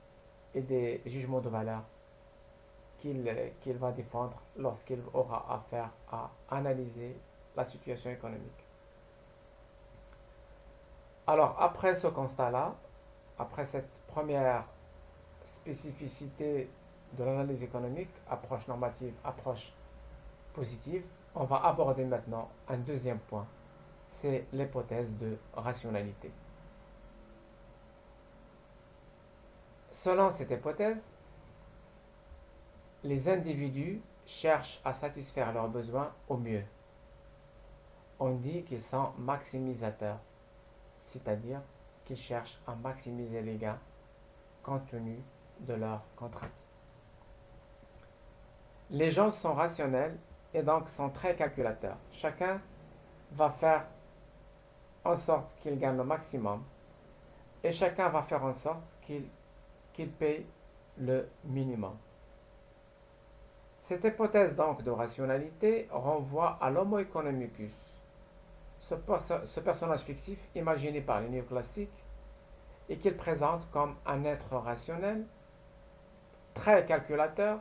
et des jugements de valeur qu'il va défendre lorsqu'il aura affaire à analyser la situation économique. Alors, après ce constat-là, après cette première spécificité de l'analyse économique, approche normative, approche positive, on va aborder maintenant un deuxième point, c'est l'hypothèse de rationalité. Selon cette hypothèse, les individus cherchent à satisfaire leurs besoins au mieux. On dit qu'ils sont maximisateurs, c'est-à-dire qu'ils cherchent à maximiser les gains compte tenu de leurs contraintes. Les gens sont rationnels et donc sont très calculateurs. Chacun va faire en sorte qu'il gagne le maximum et chacun va faire en sorte qu'il paye le minimum. Cette hypothèse donc de rationalité renvoie à l'Homo economicus, ce personnage fictif imaginé par les néoclassiques et qu'il présente comme un être rationnel, très calculateur,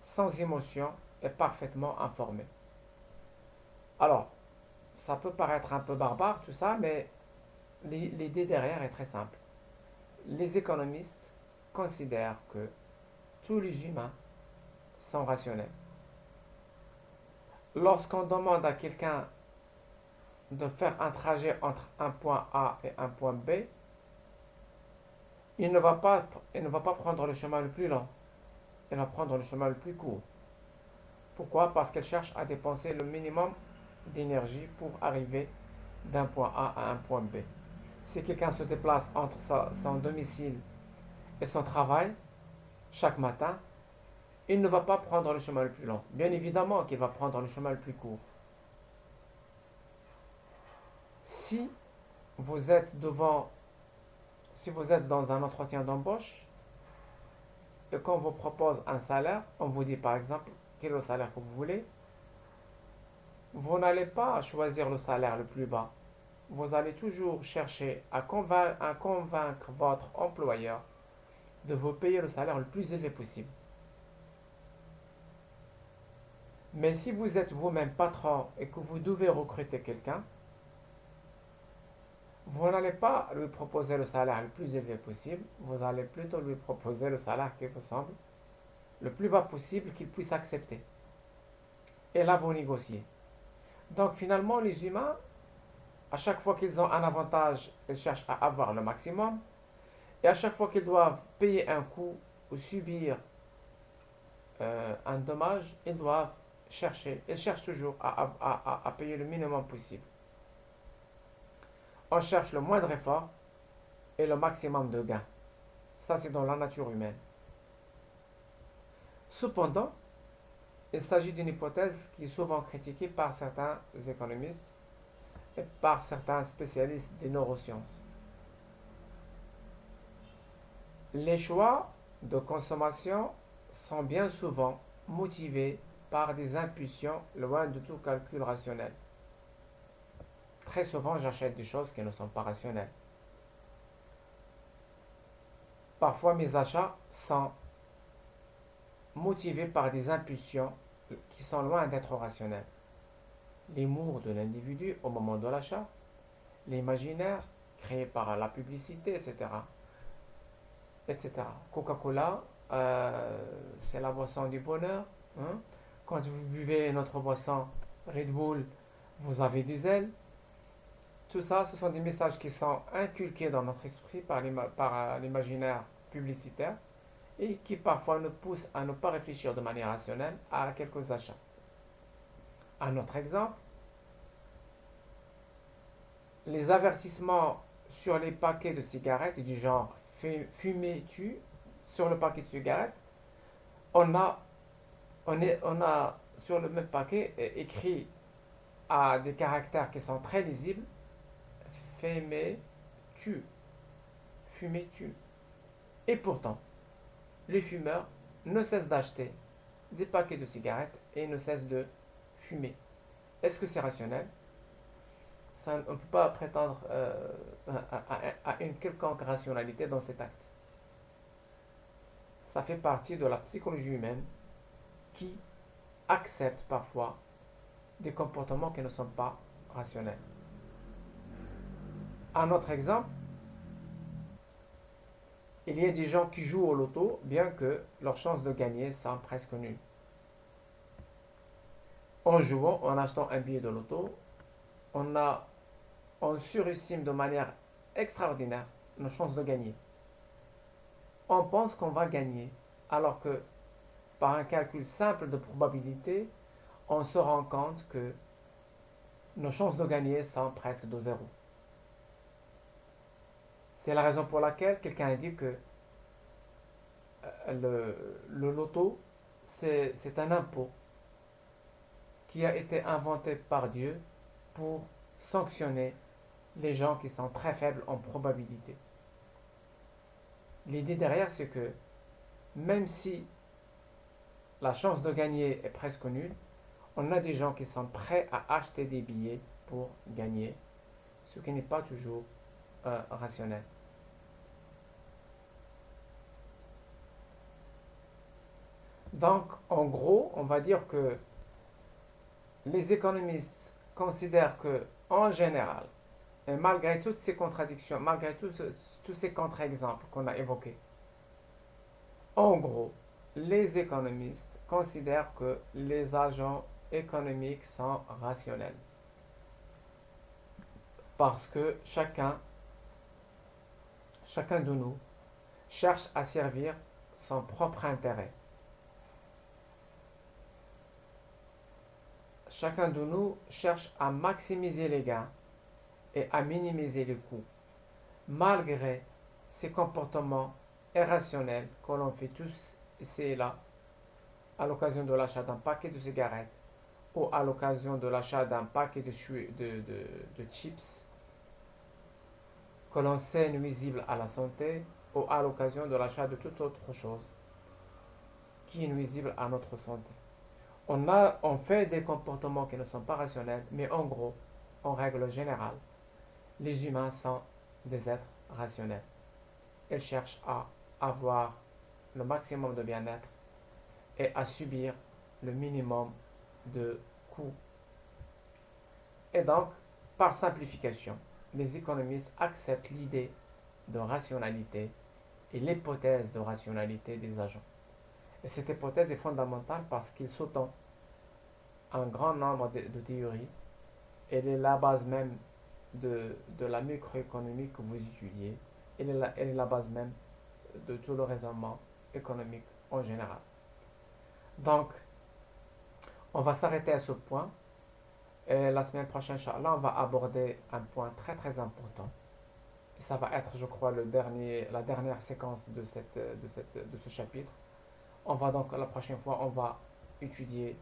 sans émotion et parfaitement informé. Alors, ça peut paraître un peu barbare tout ça, mais l'idée derrière est très simple. Les économistes considèrent que tous les humains sont rationnels. Lorsqu'on demande à quelqu'un de faire un trajet entre un point A et un point B, il ne va pas prendre le chemin le plus long, il va prendre le chemin le plus court. Pourquoi? Parce qu'elle cherche à dépenser le minimum d'énergie pour arriver d'un point A à un point B. Si quelqu'un se déplace entre son domicile et son travail chaque matin, il ne va pas prendre le chemin le plus long. Bien évidemment qu'il va prendre le chemin le plus court. Si vous êtes si vous êtes dans un entretien d'embauche et qu'on vous propose un salaire, on vous dit par exemple quel est le salaire que vous voulez, vous n'allez pas choisir le salaire le plus bas. Vous allez toujours chercher à convaincre votre employeur de vous payer le salaire le plus élevé possible. Mais si vous êtes vous-même patron et que vous devez recruter quelqu'un, vous n'allez pas lui proposer le salaire le plus élevé possible, vous allez plutôt lui proposer le salaire qui vous semble le plus bas possible qu'il puisse accepter. Et là, vous négociez. Donc finalement, les humains, à chaque fois qu'ils ont un avantage, ils cherchent à avoir le maximum. Et à chaque fois qu'ils doivent payer un coût ou subir un dommage, ils cherchent toujours à payer le minimum possible. On cherche le moindre effort et le maximum de gains. Ça, c'est dans la nature humaine. Cependant, il s'agit d'une hypothèse qui est souvent critiquée par certains économistes et par certains spécialistes des neurosciences. Les choix de consommation sont bien souvent motivés par des impulsions loin de tout calcul rationnel. Très souvent, j'achète des choses qui ne sont pas rationnelles. Parfois, mes achats sont motivés par des impulsions qui sont loin d'être rationnelles. L'humour de l'individu au moment de l'achat, l'imaginaire créé par la publicité, etc. etc. Coca-Cola, c'est la boisson du bonheur. Hein. Quand vous buvez notre boisson Red Bull, vous avez des ailes. Tout ça, ce sont des messages qui sont inculqués dans notre esprit par l'imaginaire publicitaire et qui parfois nous poussent à ne pas réfléchir de manière rationnelle à quelques achats. Un autre exemple, les avertissements sur les paquets de cigarettes du genre fumer tue, sur le paquet de cigarettes, on a sur le même paquet écrit à des caractères qui sont très lisibles, fumer tue, fumer tue. Et pourtant, les fumeurs ne cessent d'acheter des paquets de cigarettes et ne cessent de fumer. Est-ce que c'est rationnel? On ne peut pas prétendre à une quelconque rationalité dans cet acte. Ça fait partie de la psychologie humaine qui accepte parfois des comportements qui ne sont pas rationnels. Un autre exemple, il y a des gens qui jouent au loto, bien que leurs chances de gagner sont presque nulles. En jouant, en achetant un billet de loto, on surestime de manière extraordinaire nos chances de gagner. On pense qu'on va gagner, alors que par un calcul simple de probabilité, on se rend compte que nos chances de gagner sont presque de zéro. C'est la raison pour laquelle quelqu'un a dit que le loto, c'est un impôt qui a été inventé par Dieu pour sanctionner les gens qui sont très faibles en probabilité. L'idée derrière, c'est que même si la chance de gagner est presque nulle, on a des gens qui sont prêts à acheter des billets pour gagner, ce qui n'est pas toujours rationnel. Donc, en gros, on va dire que les économistes considèrent que, en général, et malgré toutes ces contradictions, malgré tous ces contre-exemples qu'on a évoqués, en gros, les économistes considèrent que les agents économiques sont rationnels. Parce que chacun de nous cherche à servir son propre intérêt. Chacun de nous cherche à maximiser les gains et à minimiser les coûts, malgré ces comportements irrationnels que l'on fait tous ici et là, à l'occasion de l'achat d'un paquet de cigarettes ou à l'occasion de l'achat d'un paquet de chips que l'on sait nuisible à la santé ou à l'occasion de l'achat de toute autre chose qui est nuisible à notre santé. On fait des comportements qui ne sont pas rationnels, mais en gros, en règle générale, les humains sont des êtres rationnels. Ils cherchent à avoir le maximum de bien-être et à subir le minimum de coûts. Et donc, par simplification, les économistes acceptent l'idée de rationalité et l'hypothèse de rationalité des agents. Et cette hypothèse est fondamentale parce qu'il sous-tend un grand nombre de théories. Elle est la base même de la microéconomie que vous étudiez. Elle est la base même de tout le raisonnement économique en général. Donc, on va s'arrêter à ce point. Et la semaine prochaine, Inch'Allah, on va aborder un point très très important. Et ça va être, je crois, la dernière séquence de ce chapitre. On va donc, la prochaine fois, on va étudier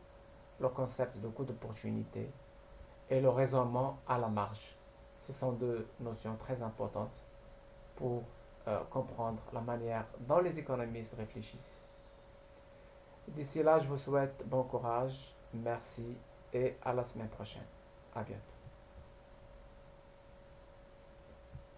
le concept de coût d'opportunité et le raisonnement à la marge. Ce sont deux notions très importantes pour comprendre la manière dont les économistes réfléchissent. D'ici là, je vous souhaite bon courage, merci et à la semaine prochaine. À bientôt.